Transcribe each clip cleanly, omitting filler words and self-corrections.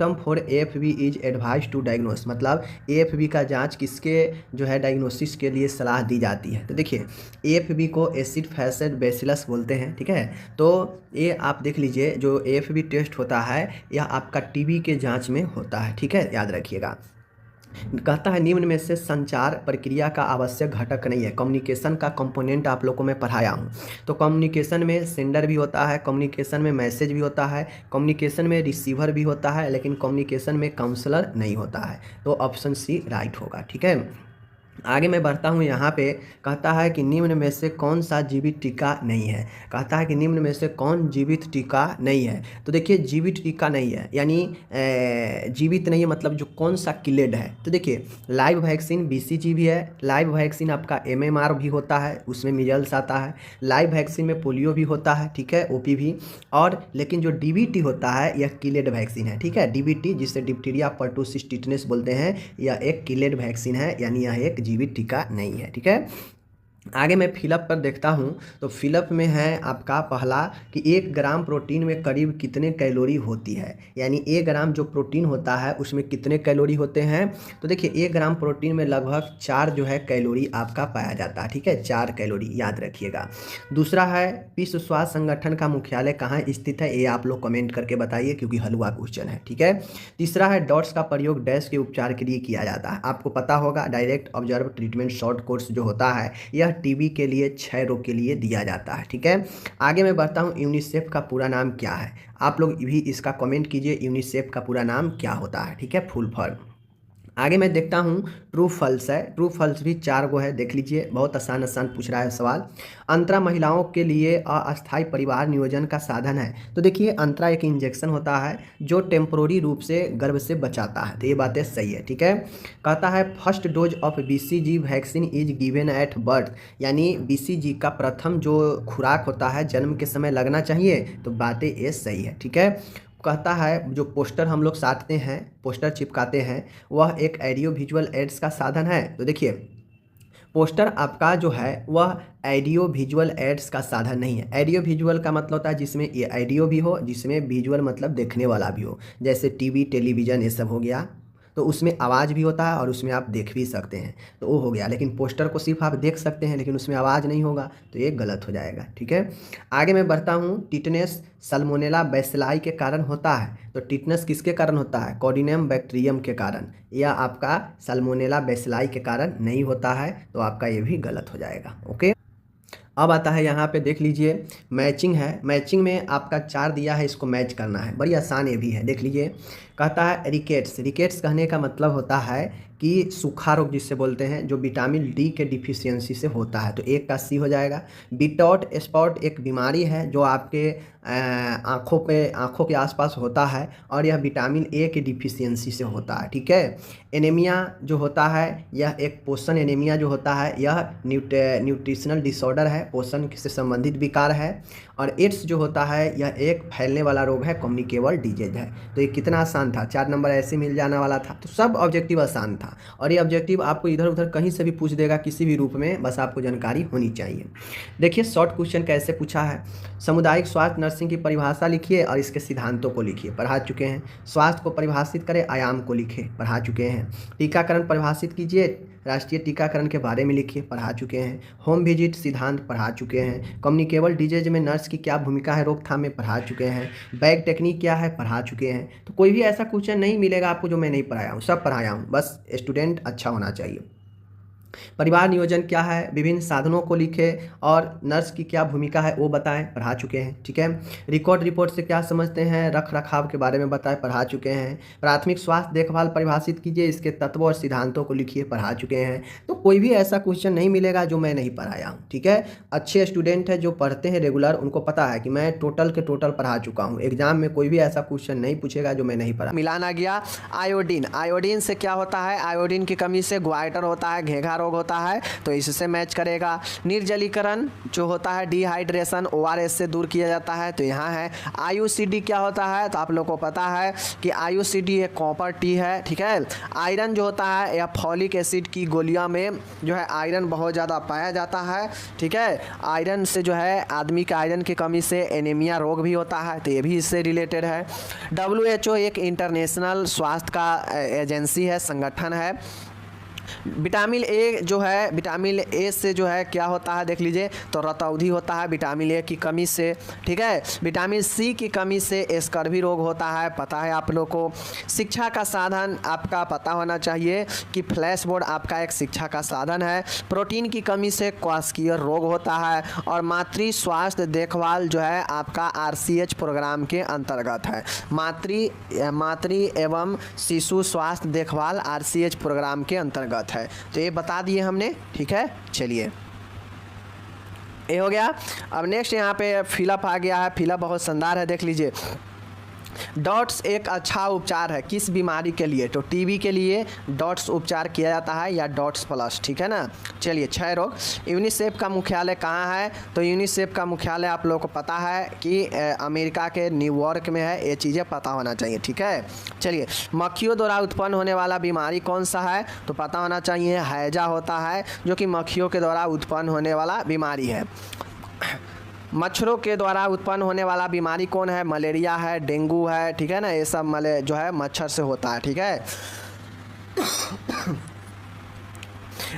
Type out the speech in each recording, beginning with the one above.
Symptom for AFB is advise to diagnose, मतलब AFB का जांच किसके जो है डायग्नोसिस के लिए सलाह दी जाती है। तो देखिए AFB को एसिड फेसेड बेसिलस बोलते हैं, ठीक है। तो ये आप देख लीजिए, जो AFB टेस्ट होता है यह आपका टीबी के जांच में होता है, ठीक है, याद रखिएगा। कहता है निम्न में से संचार प्रक्रिया का आवश्यक घटक नहीं है। कम्युनिकेशन का कंपोनेंट आप लोगों को मैं पढ़ाया हूँ। तो कम्युनिकेशन में सेंडर भी होता है, कम्युनिकेशन में मैसेज भी होता है, कम्युनिकेशन में रिसीवर भी होता है, लेकिन कम्युनिकेशन में काउंसलर नहीं होता है। तो ऑप्शन सी राइट होगा, ठीक है। आगे मैं बढ़ता हूँ, यहाँ पे कहता है कि निम्न में से कौन सा जीवित टीका नहीं है। कहता है कि निम्न में से कौन जीवित टीका नहीं है। तो देखिए जीवित टीका नहीं है यानी जीवित नहीं है मतलब जो कौन सा किलेड है। तो देखिए लाइव वैक्सीन BCG भी है, लाइव वैक्सीन आपका MMR भी होता है, उसमें मीजल्स आता है, लाइव वैक्सीन में पोलियो भी होता है, ठीक है, OP भी। और लेकिन जो DBT होता है यह किलेड वैक्सीन है, ठीक है। DBT जिसे डिप्थीरिया पर्टुसिस टिटनेस बोलते हैं, यह एक किलेड वैक्सीन है, यानी यह एक जीवित टीका नहीं है, ठीक है। आगे मैं फिलअप पर देखता हूँ, तो फिलअप में है आपका पहला कि 1 ग्राम प्रोटीन में करीब कितने कैलोरी होती है, यानी 1 ग्राम जो प्रोटीन होता है उसमें कितने कैलोरी होते हैं। तो देखिए 1 ग्राम प्रोटीन में लगभग 4 जो है कैलोरी आपका पाया जाता है, ठीक है, 4 कैलोरी याद रखिएगा। दूसरा है विश्व स्वास्थ्य संगठन का मुख्यालय कहाँ स्थित है, ये आप लोग कमेंट करके बताइए क्योंकि हलवा क्वेश्चन है, ठीक है। तीसरा है डॉट्स का प्रयोग डैश के उपचार के लिए किया जाता है। आपको पता होगा direct observe treatment short course जो होता है यह टीबी के लिए, क्षय रोग के लिए दिया जाता है, ठीक है। आगे मैं बढ़ता हूँ, यूनिसेफ का पूरा नाम क्या है। आप लोग भी इसका कमेंट कीजिए, यूनिसेफ का पूरा नाम क्या होता है, ठीक है, फुल फॉर्म। आगे मैं देखता हूँ ट्रू फॉल्स है, ट्रू फॉल्स भी 4 गो है, देख लीजिए, बहुत आसान आसान पूछ रहा है सवाल। अंतरा महिलाओं के लिए अस्थायी परिवार नियोजन का साधन है। तो देखिए अंतरा एक इंजेक्शन होता है जो टेम्पोररी रूप से गर्भ से बचाता है, तो ये बातें सही है, ठीक है। कहता है first dose of BCG vaccine is given at birth, यानी BCG का प्रथम जो खुराक होता है जन्म के समय लगना चाहिए, तो बातें ये सही है, ठीक है। कहता है जो पोस्टर हम लोग साटते हैं, पोस्टर चिपकाते हैं, वह एक ऑडियो विजुअल एड्स का साधन है। तो देखिए पोस्टर आपका जो है वह ऑडियो विजुअल एड्स का साधन नहीं है। ऑडियो विजुअल का मतलब होता है जिसमें ये ऑडियो भी हो, जिसमें विजुअल मतलब देखने वाला भी हो, जैसे टीवी टेलीविज़न ये सब हो गया, तो उसमें आवाज़ भी होता है और उसमें आप देख भी सकते हैं, तो वो हो गया। लेकिन पोस्टर को सिर्फ आप देख सकते हैं लेकिन उसमें आवाज़ नहीं होगा, तो ये गलत हो जाएगा, ठीक है। आगे मैं बढ़ता हूँ, टिटनेस सल्मोनेला बैसिलाई के कारण होता है। तो टिटनेस किसके कारण होता है, कॉर्डियम बैक्टीरियम के कारण, या आपका सल्मोनेला बैसिलाई के कारण नहीं होता है, तो आपका ये भी गलत हो जाएगा, ओके। अब आता है यहाँ पे देख लीजिए मैचिंग है, मैचिंग में आपका 4 दिया है, इसको मैच करना है, बड़ी आसान ये भी है, देख लीजिए। कहता है रिकेट्स, रिकेट्स कहने का मतलब होता है कि सूखा रोग जिससे बोलते हैं, जो विटामिन D के डिफिशियंसी से होता है, तो एक का C हो जाएगा। बिटॉट स्पॉट एक बीमारी है जो आपके आँखों के आसपास होता है और यह विटामिन A के डिफिशियंसी से होता है, ठीक है। एनीमिया जो होता है यह एक पोषण एनीमिया जो होता है यह न्यूट्रिशनल डिसऑर्डर है, पोषण से संबंधित विकार है। और एड्स जो होता है यह एक फैलने वाला रोग है, कम्युनिकेबल डिजीज है। तो ये कितना आसान था, 4 नंबर ऐसे मिल जाने वाला था, तो सब ऑब्जेक्टिव आसान था। और ये ऑब्जेक्टिव आपको इधर उधर कहीं से भी पूछ देगा किसी भी रूप में, बस आपको जानकारी होनी चाहिए। देखिए शॉर्ट क्वेश्चन कैसे पूछा है, सामुदायिक स्वास्थ्य नर्सिंग की परिभाषा लिखिए और इसके सिद्धांतों को लिखिए, पढ़ा चुके हैं। स्वास्थ्य को परिभाषित करें, आयाम को लिखे, पढ़ा चुके हैं। टीकाकरण परिभाषित कीजिए, राष्ट्रीय टीकाकरण के बारे में लिखिए, पढ़ा चुके हैं। होम विजिट सिद्धांत पढ़ा चुके हैं। कम्युनिकेबल डिजीज में नर्स की क्या भूमिका है रोकथाम में, पढ़ा चुके हैं। बैग टेक्निक क्या है, पढ़ा चुके हैं। तो कोई भी ऐसा क्वेश्चन नहीं मिलेगा आपको जो मैं नहीं पढ़ाया हूँ, सब पढ़ाया हूँ, बस स्टूडेंट अच्छा होना चाहिए। परिवार नियोजन क्या है, विभिन्न साधनों को लिखें और नर्स की क्या भूमिका है वो बताएं, पढ़ा चुके हैं, ठीक है। रिकॉर्ड रिपोर्ट से क्या समझते हैं, रख रखाव के बारे में बताएं, पढ़ा चुके हैं। प्राथमिक स्वास्थ्य देखभाल परिभाषित कीजिए, इसके तत्वों और सिद्धांतों को लिखिए, पढ़ा चुके हैं। तो कोई भी ऐसा क्वेश्चन नहीं मिलेगा जो मैं नहीं पढ़ाया हूँ, ठीक है। अच्छे स्टूडेंट हैं जो पढ़ते हैं रेगुलर, उनको पता है कि मैं टोटल के टोटल पढ़ा चुका हूँ। एग्जाम में कोई भी ऐसा क्वेश्चन नहीं पूछेगा जो मैं नहीं पढ़ा। मिलाना गया आयोडीन, आयोडीन से क्या होता है, आयोडीन की कमी से ग्वाइटर होता है, घेघा रोग होता है तो इससे मैच करेगा। निर्जलीकरण जो होता है डिहाइड्रेशन ORS से दूर किया जाता है तो यहाँ है। IUCD क्या होता है तो आप लोग को पता है कि IUCD एक कॉपर टी है, ठीक है। आयरन जो होता है या फॉलिक एसिड की गोलियां में जो है आयरन बहुत ज़्यादा पाया जाता है, ठीक है। आयरन से जो है आदमी का आयरन की कमी से एनीमिया रोग भी होता है तो ये भी इससे रिलेटेड है। WHO एक इंटरनेशनल स्वास्थ्य का एजेंसी है, संगठन है। विटामिन ए जो है, विटामिन ए से जो है क्या होता है देख लीजिए तो रतौंधी होता है विटामिन ए की कमी से, ठीक है। विटामिन सी की कमी से स्कर्वी रोग होता है, पता है आप लोग को। शिक्षा का साधन आपका पता होना चाहिए कि फ्लैश बोर्ड आपका एक शिक्षा का साधन है। प्रोटीन की कमी से क्वास्कियर रोग होता है और मातृ स्वास्थ्य देखभाल जो है आपका RCH प्रोग्राम के अंतर्गत है। मातृ एवं शिशु स्वास्थ्य देखभाल RCH प्रोग्राम के अंतर्गत है। तो ये बता दिए हमने, ठीक है। चलिए ये हो गया। अब नेक्स्ट यहाँ पे फिलअप आ गया है। फिलअप बहुत शानदार है, देख लीजिए। डॉट्स एक अच्छा उपचार है किस बीमारी के लिए तो टीबी के लिए डॉट्स उपचार किया जाता है या डॉट्स प्लस, ठीक है ना। चलिए क्षय रोग। यूनिसेफ का मुख्यालय कहाँ है तो यूनिसेफ का मुख्यालय आप लोगों को पता है कि अमेरिका के न्यूयॉर्क में है, ये चीज़ें पता होना चाहिए, ठीक है। चलिए मक्खियों द्वारा उत्पन्न होने वाला बीमारी कौन सा है तो पता होना चाहिए हैजा होता है जो कि मक्खियों के द्वारा उत्पन्न होने वाला बीमारी है। मच्छरों के द्वारा उत्पन्न होने वाला बीमारी कौन है मलेरिया है, डेंगू है, ठीक है ना। ये सब जो है मच्छर से होता है, ठीक है।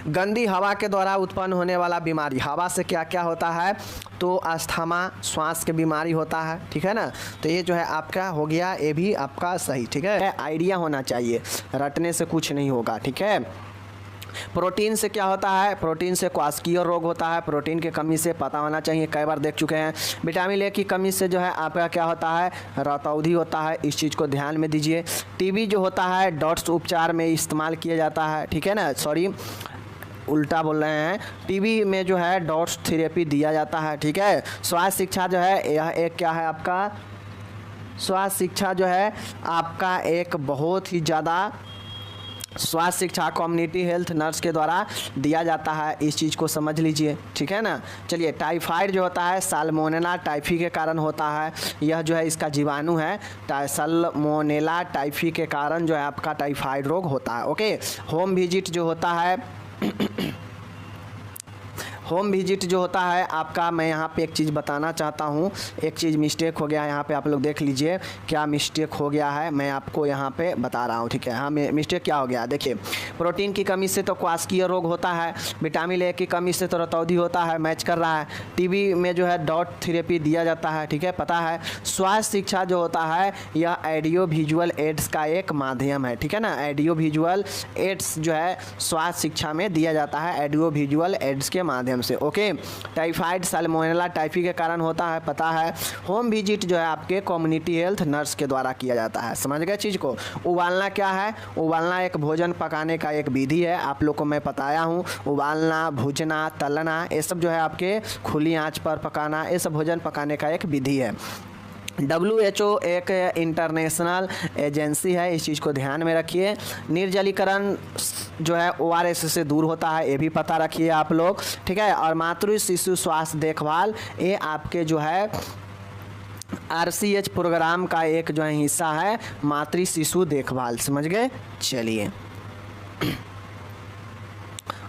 गंदी हवा के द्वारा उत्पन्न होने वाला बीमारी, हवा से क्या क्या होता है तो अस्थमा श्वास की बीमारी होता है, ठीक है ना। तो ये जो है आपका हो गया, ये भी आपका सही, ठीक है। आइडिया होना चाहिए, रटने से कुछ नहीं होगा, ठीक है। प्रोटीन से क्या होता है प्रोटीन से क्वास्कियर रोग होता है, प्रोटीन की कमी से पता होना चाहिए, कई बार देख चुके हैं। विटामिन ए की कमी से जो है आपका क्या होता है रतौंधी होता है, इस चीज़ को ध्यान में दीजिए। टीबी जो होता है डॉट्स उपचार में इस्तेमाल किया जाता है, ठीक है ना, सॉरी उल्टा बोल रहे हैं। टीबी में जो है डॉट्स थेरेपी दिया जाता है, ठीक है। स्वास्थ्य शिक्षा जो है यह एक क्या है आपका स्वास्थ्य शिक्षा जो है आपका एक बहुत ही ज़्यादा स्वास्थ्य शिक्षा कम्युनिटी हेल्थ नर्स के द्वारा दिया जाता है, इस चीज़ को समझ लीजिए, ठीक है ना। चलिए टाइफाइड जो होता है साल्मोनेला टाइफी के कारण होता है, यह जो है इसका जीवाणु है साल्मोनेला टाइफी के कारण जो है आपका टाइफाइड रोग होता है, ओके। होम विजिट जो होता है होम विजिट जो होता है आपका, मैं यहाँ पे एक चीज़ बताना चाहता हूँ, एक चीज़ मिस्टेक हो गया है यहाँ पे, आप लोग देख लीजिए क्या मिस्टेक हो गया है, मैं आपको यहाँ पे बता रहा हूँ, ठीक है। हाँ मिस्टेक क्या हो गया देखिए, प्रोटीन की कमी से तो क्वास्कियर रोग होता है, विटामिन ए की कमी से तो रतौंधी होता है, मैच कर रहा है। टीबी में जो है डॉट थेरेपी दिया जाता है, ठीक है, पता है। स्वास्थ्य शिक्षा जो होता है यह ऑडियो विजुअल एड्स का एक माध्यम है, ठीक है ना। ऑडियो विजुअल एड्स जो है स्वास्थ्य शिक्षा में दिया जाता है, ऑडियो विजुअल एड्स के माध्यम से, ओके। टाइफाइड साल्मोनेला टाइफी के कारण होता है, पता है। होम विजिट जो है आपके कम्युनिटी हेल्थ नर्स के द्वारा किया जाता है, समझ गए चीज़ को। उबालना क्या है उबालना एक भोजन पकाने का एक विधि है, आप लोग को मैं बताया हूँ। उबालना भूजना तलना ये सब जो है आपके खुली आंच पर पकाना, ये सब भोजन पकाने का एक विधि है। WHO एक इंटरनेशनल एजेंसी है, इस चीज़ को ध्यान में रखिए। निर्जलीकरण जो है ORS से दूर होता है, ये भी पता रखिए आप लोग, ठीक है। और मातृ शिशु स्वास्थ्य देखभाल ये आपके जो है RCH प्रोग्राम का एक जो है हिस्सा है, मातृ शिशु देखभाल, समझ गए। चलिए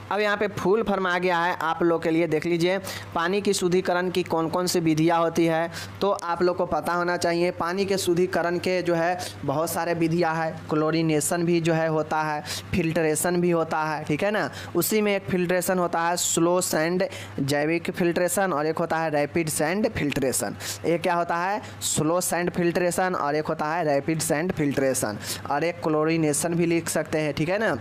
अब यहाँ पे फूल फरमा गया है आप लोग के लिए, देख लीजिए। पानी की शुद्धिकरण की कौन कौन सी विधियाँ होती है तो आप लोग को पता होना चाहिए। पानी के शुद्धिकरण के जो है बहुत सारे विधियाँ है, क्लोरीनेशन भी जो है होता है, फिल्ट्रेशन भी होता है, ठीक है ना। उसी में एक फिल्ट्रेशन होता है स्लो सैंड जैविक फिल्ट्रेशन और एक होता है रैपिड सैंड फिल्ट्रेशन। एक क्या होता है स्लो सैंड फिल्ट्रेशन और एक होता है रैपिड सैंड फिल्ट्रेशन और एक क्लोरीनेशन भी लिख सकते हैं, ठीक है ना।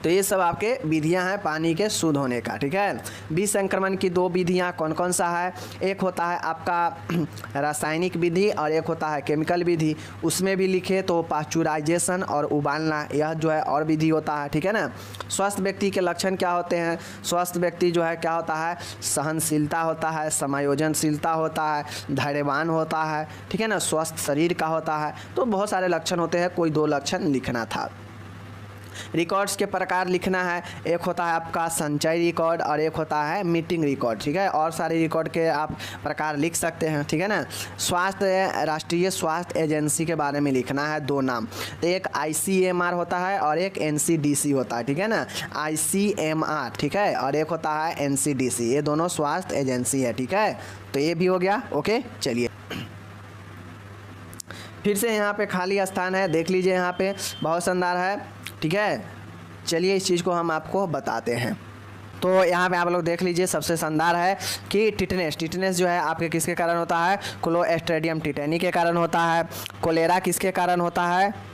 तो ये सब आपके विधियां हैं पानी के शुद्ध होने का, ठीक है। विष संक्रमण की दो विधियां कौन कौन सा है, एक होता है आपका रासायनिक विधि और एक होता है केमिकल विधि। उसमें भी लिखे तो पास्चुराइजेशन और उबालना, यह जो है और विधि होता है, ठीक है ना। स्वस्थ व्यक्ति के लक्षण क्या होते हैं, स्वस्थ व्यक्ति जो है क्या होता है सहनशीलता होता है, समायोजनशीलता होता है, धैर्यवान होता है, ठीक है ना, स्वस्थ शरीर का होता है। तो बहुत सारे लक्षण होते हैं, कोई दो लक्षण लिखना था। रिकॉर्ड्स के प्रकार लिखना है। एक होता है आपका संचय रिकॉर्ड और एक होता है मीटिंग रिकॉर्ड, ठीक है। और सारे रिकॉर्ड के आप प्रकार लिख सकते हैं, ठीक है ना। स्वास्थ्य, राष्ट्रीय स्वास्थ्य एजेंसी के बारे में लिखना है 2 नाम। तो एक ICMR होता है और एक NCDC होता है, ठीक है ना। ICMR, ठीक है, और एक होता है NCDC। ये दोनों स्वास्थ्य एजेंसी है, ठीक है। तो ये भी हो गया, ओके। चलिए फिर से यहाँ पे खाली स्थान है, देख लीजिए, यहाँ पे बहुत शानदार है, ठीक है। चलिए इस चीज़ को हम आपको बताते हैं। तो यहाँ पे आप लोग देख लीजिए, सबसे शानदार है कि टिटनेस जो है आपके किसके कारण होता है? क्लोस्ट्रीडियम टिटेनी के कारण होता है। कोलेरा किसके कारण होता है?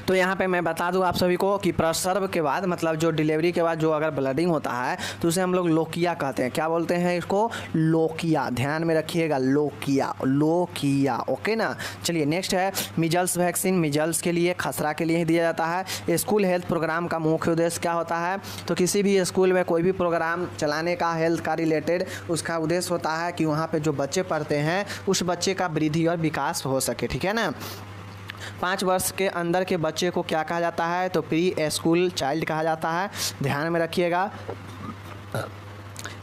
तो यहाँ पे मैं बता दूँ आप सभी को कि प्रसव के बाद, मतलब जो डिलीवरी के बाद जो अगर ब्लडिंग होता है तो उसे हम लोग लोकिया कहते हैं। क्या बोलते हैं इसको? लोकिया। ध्यान में रखिएगा, लोकिया, ओके ना। चलिए नेक्स्ट है मिजल्स वैक्सीन। मिजल्स के लिए, खसरा के लिए ही दिया जाता है। स्कूल हेल्थ प्रोग्राम का मुख्य उद्देश्य क्या होता है? तो किसी भी स्कूल में कोई भी प्रोग्राम चलाने का हेल्थ का रिलेटेड, उसका उद्देश्य होता है कि वहाँ पर जो बच्चे पढ़ते हैं उस बच्चे का वृद्धि और विकास हो सके, ठीक है ना। 5 वर्ष के अंदर के बच्चे को क्या कहा जाता है? तो प्री स्कूल चाइल्ड कहा जाता है। ध्यान में रखिएगा।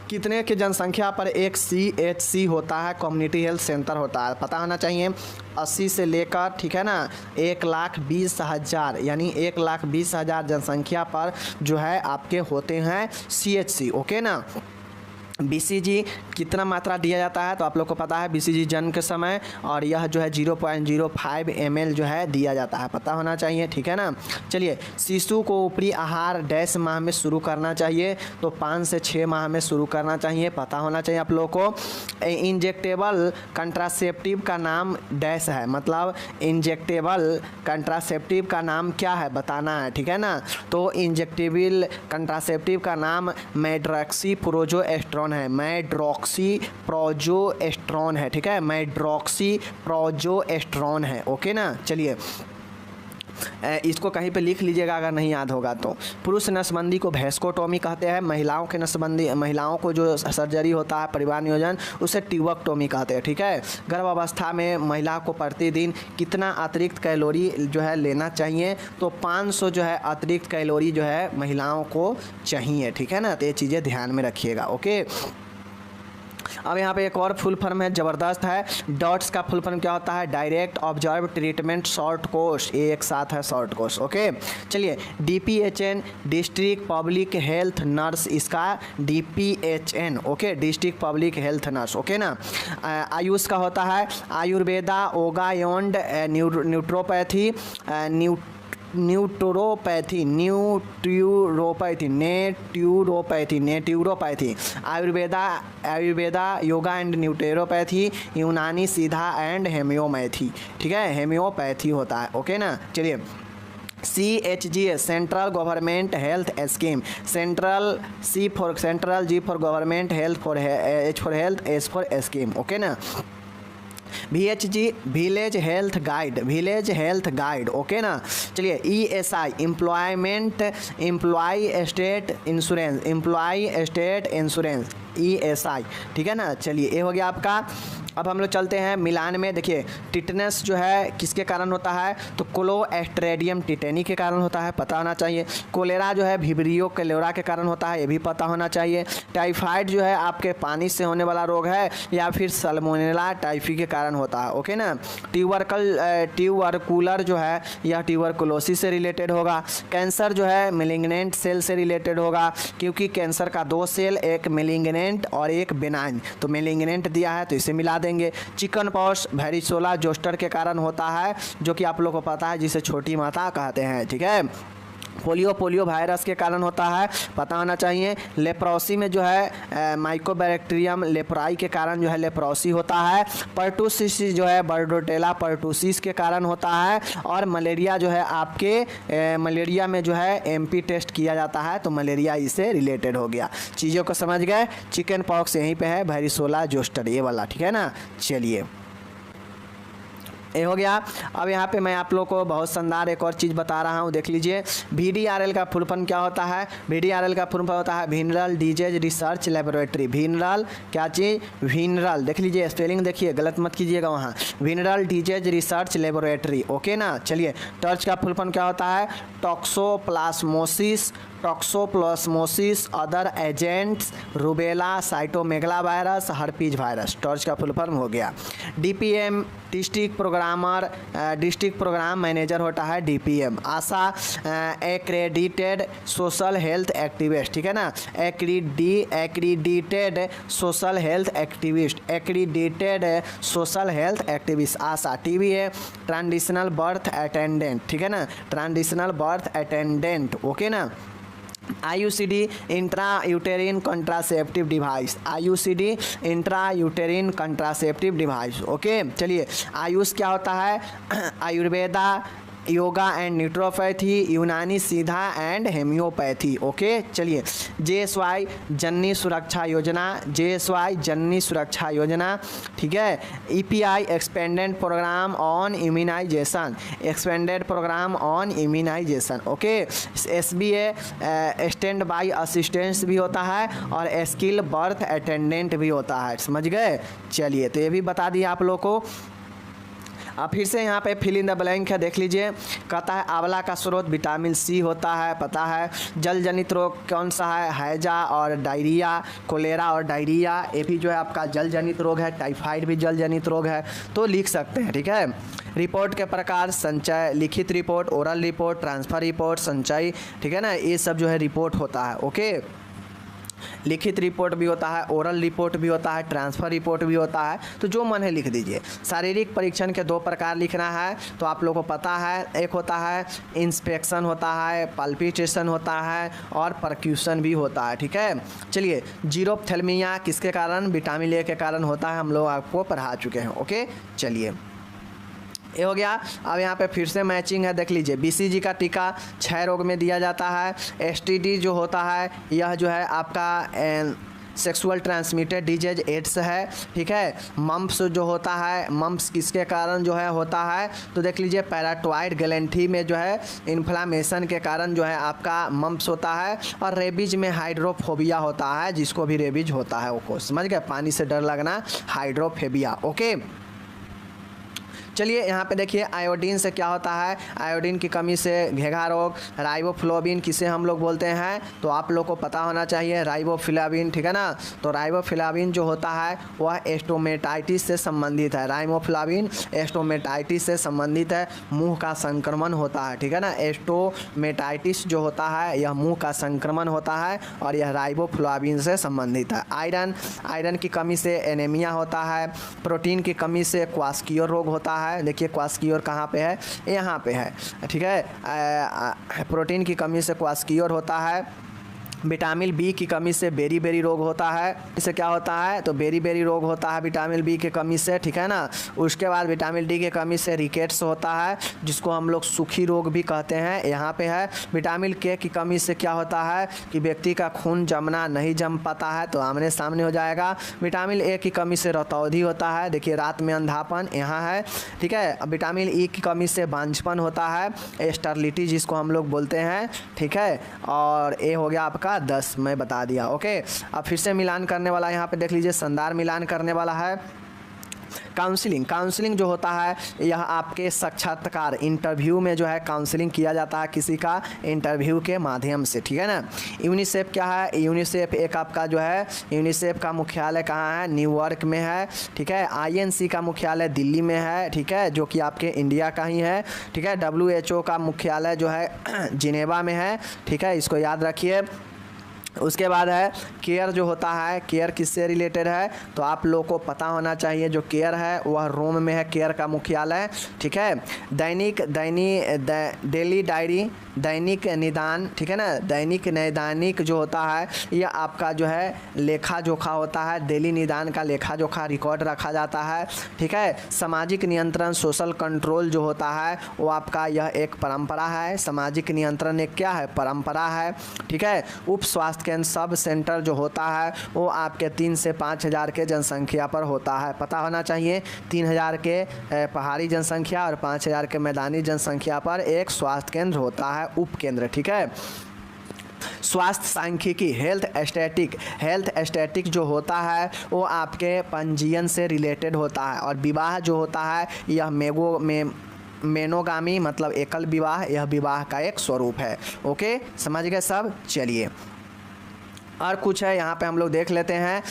कितने की जनसंख्या पर एक CHC होता है? कम्युनिटी हेल्थ सेंटर होता है, पता होना चाहिए। 80 से लेकर, ठीक है ना, 1,20,000, यानी 1,20,000 जनसंख्या पर जो है आपके होते हैं CHC, ओके ना। BCG कितना मात्रा दिया जाता है? तो आप लोग को पता है BCG जन्म के समय, और यह जो है 0.05 ml जो है दिया जाता है, पता होना चाहिए, ठीक है ना। चलिए, शिशु को ऊपरी आहार डैश माह में शुरू करना चाहिए? तो 5 से 6 माह में शुरू करना चाहिए, पता होना चाहिए आप लोग को। इंजेक्टेबल कंट्रासेप्टिव का नाम डैश है, मतलब इंजेक्टेबल कंट्रासेप्टिव का नाम क्या है बताना है, ठीक है ना। तो इंजेक्टेबल कंट्रासेप्टिव का नाम मेड्रोक्सीप्रोजेस्टेरोन है, मेड्रोक्सीप्रोजेस्टेरोन है, ठीक है, मेड्रोक्सीप्रोजेस्टेरोन है, ओके ना। चलिए इसको कहीं पे लिख लीजिएगा अगर नहीं याद होगा तो। पुरुष नसबंदी को वैस्कोटोमी कहते हैं। महिलाओं के नसबंदी, महिलाओं को जो सर्जरी होता है परिवार नियोजन, उसे ट्यूबेक्टोमी कहते हैं, ठीक है। गर्भावस्था में महिला को प्रतिदिन कितना अतिरिक्त कैलोरी जो है लेना चाहिए? तो 500 जो है अतिरिक्त कैलोरी जो है महिलाओं को चाहिए, ठीक है ना। तो ये चीज़ें ध्यान में रखिएगा, ओके। अब यहाँ पे एक और फुल फॉर्म है, ज़बरदस्त है। डॉट्स का फुल फॉर्म क्या होता है? Direct observe treatment short course, ये एक साथ है शॉर्ट कोर्स, ओके। चलिए DPHN district public health nurse, इसका DPHN, okay, district public health nurse, okay ना। आयुष का होता है आयुर्वेदा, ओगायोंड, न्यूट्रोपैथी, नेट्यूरोपैथी, आयुर्वेदा, योगा एंड न्यूटेरोपैथी, यूनानी सीधा एंड हेमियोपैथी, ठीक है, हेमियोपैथी होता है, ओके ना। चलिए CHGS central government health scheme, central G for government health, for H for health, S for scheme, okay ना। VHG village health guide, okay ना। चलिए ESI employ state insurance, ESI, ठीक है ना। चलिए ये हो गया आपका। अब हम लोग चलते हैं मिलान में। देखिए टिटनेस जो है किसके कारण होता है? तो क्लोस्ट्रीडियम टिटेनी के कारण होता है, पता होना चाहिए। कोलेरा जो है विब्रियो कोलेरा के कारण होता है, ये भी पता होना चाहिए। टाइफाइड जो है आपके पानी से होने वाला रोग है, या फिर सल्मोनेला टाइफी के कारण होता है, ओके ना। ट्यूबरकुलर जो है यह ट्यूबरकुलोसिस से रिलेटेड होगा। कैंसर जो है मेलिग्नेंट सेल से रिलेटेड होगा, क्योंकि कैंसर का 2 सेल, एक मेलिग्नेंट और एक बेनाइन, तो मेलिग्नेंट दिया है तो इसे मिला देंगे। चिकन पॉक्स वेरिसोला जोस्टर के कारण होता है, जो कि आप लोग को पता है, जिसे छोटी माता कहते हैं, ठीक है। पोलियो वायरस के कारण होता है, पता होना चाहिए। लेप्रोसी में जो है माइकोबैक्टीरियम लेप्राई के कारण जो है लेप्रोसी होता है। पर्टूसिस जो है बर्डोटेला पर्टूसिस के कारण होता है। और मलेरिया जो है आपके मलेरिया में जो है MP टेस्ट किया जाता है, तो मलेरिया इससे रिलेटेड हो गया। चीज़ों को समझ गए। चिकन पॉक्स यहीं पे है, वेरिसोला जोस्टर ये वाला, ठीक है ना। चलिए ये हो गया। अब यहाँ पे मैं आप लोग को बहुत शानदार एक और चीज़ बता रहा हूँ, देख लीजिए। VDRL का फुल फॉर्म क्या होता है? VDRL का फुल फॉर्म होता है venereal disease research laboratory. Venereal क्या चीज़? विनरल, देख लीजिए स्पेलिंग देखिए, गलत मत कीजिएगा वहाँ। Venereal disease research laboratory, okay ना। चलिए, टर्च का फुल फॉर्म क्या होता है? Toxoplasmosis, toxoplasmosis other agents, rubella, cytomegalovirus, herpes virus. Torch का फुल फॉर्म हो गया। DPM district programmer, district program manager होता है DPM। ASHA accredited social health activist, ठीक है ना। Accredited social health activist, accredited social health activist ASHA. TBA transitional birth attendant, ठीक है ना, ट्रांजिशनल बर्थ अटेंडेंट, ओके ना। IUCD intra यूटेरिन contraceptive device, IUCD intra यूटेरिन contraceptive device, okay. चलिए, आयुष क्या होता है? Ayurveda, yoga and naturopathy, Unani Siddha and homeopathy, okay. चलिए, JSY Janani Suraksha Yojana, JSY Janani Suraksha Yojana, ठीक है। EPI expanded programme on immunisation, expanded programme on immunisation, okay. SBA stand by assistance भी होता है और स्किल बर्थ अटेंडेंट भी होता है, समझ गए। चलिए, तो ये भी बता दिया आप लोग को। अब फिर से यहाँ पे फिल इन द ब्लैंक है, देख लीजिए। कहता है आंवला का स्रोत विटामिन C होता है, पता है। जल जनित रोग कौन सा है? हैजा और डायरिया, कोलेरा और डायरिया, ये भी जो है आपका जल जनित रोग है। टाइफाइड भी जल जनित रोग है, तो लिख सकते हैं, ठीक है। रिपोर्ट के प्रकार संचय, लिखित report, oral report, transfer report, संचय, ठीक है ना, ये सब जो है रिपोर्ट होता है, ओके। लिखित रिपोर्ट भी होता है, ओरल रिपोर्ट भी होता है, ट्रांसफ़र रिपोर्ट भी होता है, तो जो मन है लिख दीजिए। शारीरिक परीक्षण के 2 प्रकार लिखना है, तो आप लोगों को पता है। एक होता है इंस्पेक्शन होता है, पल्पिटेशन होता है और परक्यूशन भी होता है, ठीक है। चलिए, जीरोप्थेल्मिया किसके कारण? विटामिन A के कारण होता है, हम लोग आपको पढ़ा चुके हैं, ओके। चलिए, ये हो गया। अब यहाँ पे फिर से मैचिंग है, देख लीजिए। BCG का टीका 6 रोग में दिया जाता है। STD जो होता है, यह जो है आपका सेक्सुअल ट्रांसमिटेड डिजीज एड्स है, ठीक है। मम्प्स जो होता है, मम्प्स किसके कारण जो है होता है? तो देख लीजिए, पैराटॉइड ग्लैंडी में जो है इन्फ्लामेशन के कारण जो है आपका मम्प्स होता है। और रेबीज में हाइड्रोफोबिया होता है, जिसको भी रेबीज होता है वो, समझ गए, पानी से डर लगना, हाइड्रोफोबिया, ओके। चलिए, यहाँ पे देखिए, आयोडीन से क्या होता है? आयोडीन की कमी से घेघा रोग। राइबोफ्लोविन किसे हम लोग बोलते हैं? तो आप लोग को पता होना चाहिए, राइबोफ्लाविन, ठीक है ना। तो राइबोफ्लाविन जो होता है वह एस्टोमेटाइटिस से संबंधित है। राइबोफ्लाविन एस्टोमेटाइटिस से संबंधित है, मुंह का संक्रमण होता है, ठीक है ना। एस्टोमेटाइटिस जो होता है यह मुंह का संक्रमण होता है और यह राइबोफ्लाविन से संबंधित है। आयरन की कमी से एनीमिया होता है। प्रोटीन की कमी से क्वास्कियोर रोग होता है। देखिए, क्वास्कियोर कहाँ पे है? यहाँ पे है, ठीक है। प्रोटीन की कमी से क्वास्कियोर होता है। विटामिन B की कमी से बेरी बेरी रोग होता है। इससे क्या होता है? तो बेरी बेरी रोग होता है विटामिन B की कमी से, ठीक है ना। उसके बाद विटामिन D की कमी से रिकेट्स होता है, जिसको हम लोग सूखी रोग भी कहते हैं, यहाँ पे है। विटामिन K की कमी से क्या होता है कि व्यक्ति का खून जमना नहीं जम पाता है, तो आमने सामने हो जाएगा। विटामिन A की कमी से रतौंधी होता है, देखिए रात में अंधापन यहाँ है, ठीक है। अब विटामिन E की कमी से बांझपन होता है, स्टरलिटी जिसको हम लोग बोलते हैं, ठीक है। और ये हो गया आपका 10, मैं बता दिया, ओके। अब फिर से मिलान करने वाला यहाँ पे देख लीजिए, शानदार मिलान करने वाला है। काउंसलिंग जो होता है यह आपके साक्षात्कार इंटरव्यू में जो है काउंसलिंग किया जाता है किसी का इंटरव्यू के माध्यम से, ठीक है ना। यूनिसेफ क्या है? यूनिसेफ एक आपका जो है, यूनिसेफ का मुख्यालय कहाँ है? न्यूयॉर्क में है, ठीक है। INC का मुख्यालय दिल्ली में है, ठीक है, जो कि आपके इंडिया का ही है, ठीक है। WHO का मुख्यालय जो है जिनेवा में है, ठीक है, इसको याद रखिए। उसके बाद है केयर जो होता है, केयर किससे रिलेटेड है? तो आप लोग को पता होना चाहिए, जो केयर है वह रोम में है, केयर का मुख्यालय, ठीक है। डेली डायरी, दैनिक निदान, ठीक है ना। दैनिक नैदानिक जो होता है यह आपका जो है लेखा जोखा होता है, डेली निदान का लेखा जोखा रिकॉर्ड रखा जाता है, ठीक है। सामाजिक नियंत्रण सोशल कंट्रोल जो होता है वो आपका यह एक परंपरा है। सामाजिक नियंत्रण एक क्या है? परंपरा है, ठीक है। उप स्वास्थ्य केंद्र सब सेंटर जो होता है वो आपके 3 से 5 हज़ार के जनसंख्या पर होता है, पता होना चाहिए। 3,000 के पहाड़ी जनसंख्या और 5,000 के मैदानी जनसंख्या पर एक स्वास्थ्य केंद्र होता है, उप केंद्र, ठीक है। स्वास्थ्य सांख्यिकी हेल्थ स्टैटिक जो होता है वो आपके पंजीयन से रिलेटेड होता है। और विवाह जो होता है यह मेनोगामी मतलब एकल विवाह, यह विवाह का एक स्वरूप है। ओके, समझ गए सब। चलिए और कुछ है यहाँ पे हम लोग देख लेते हैं।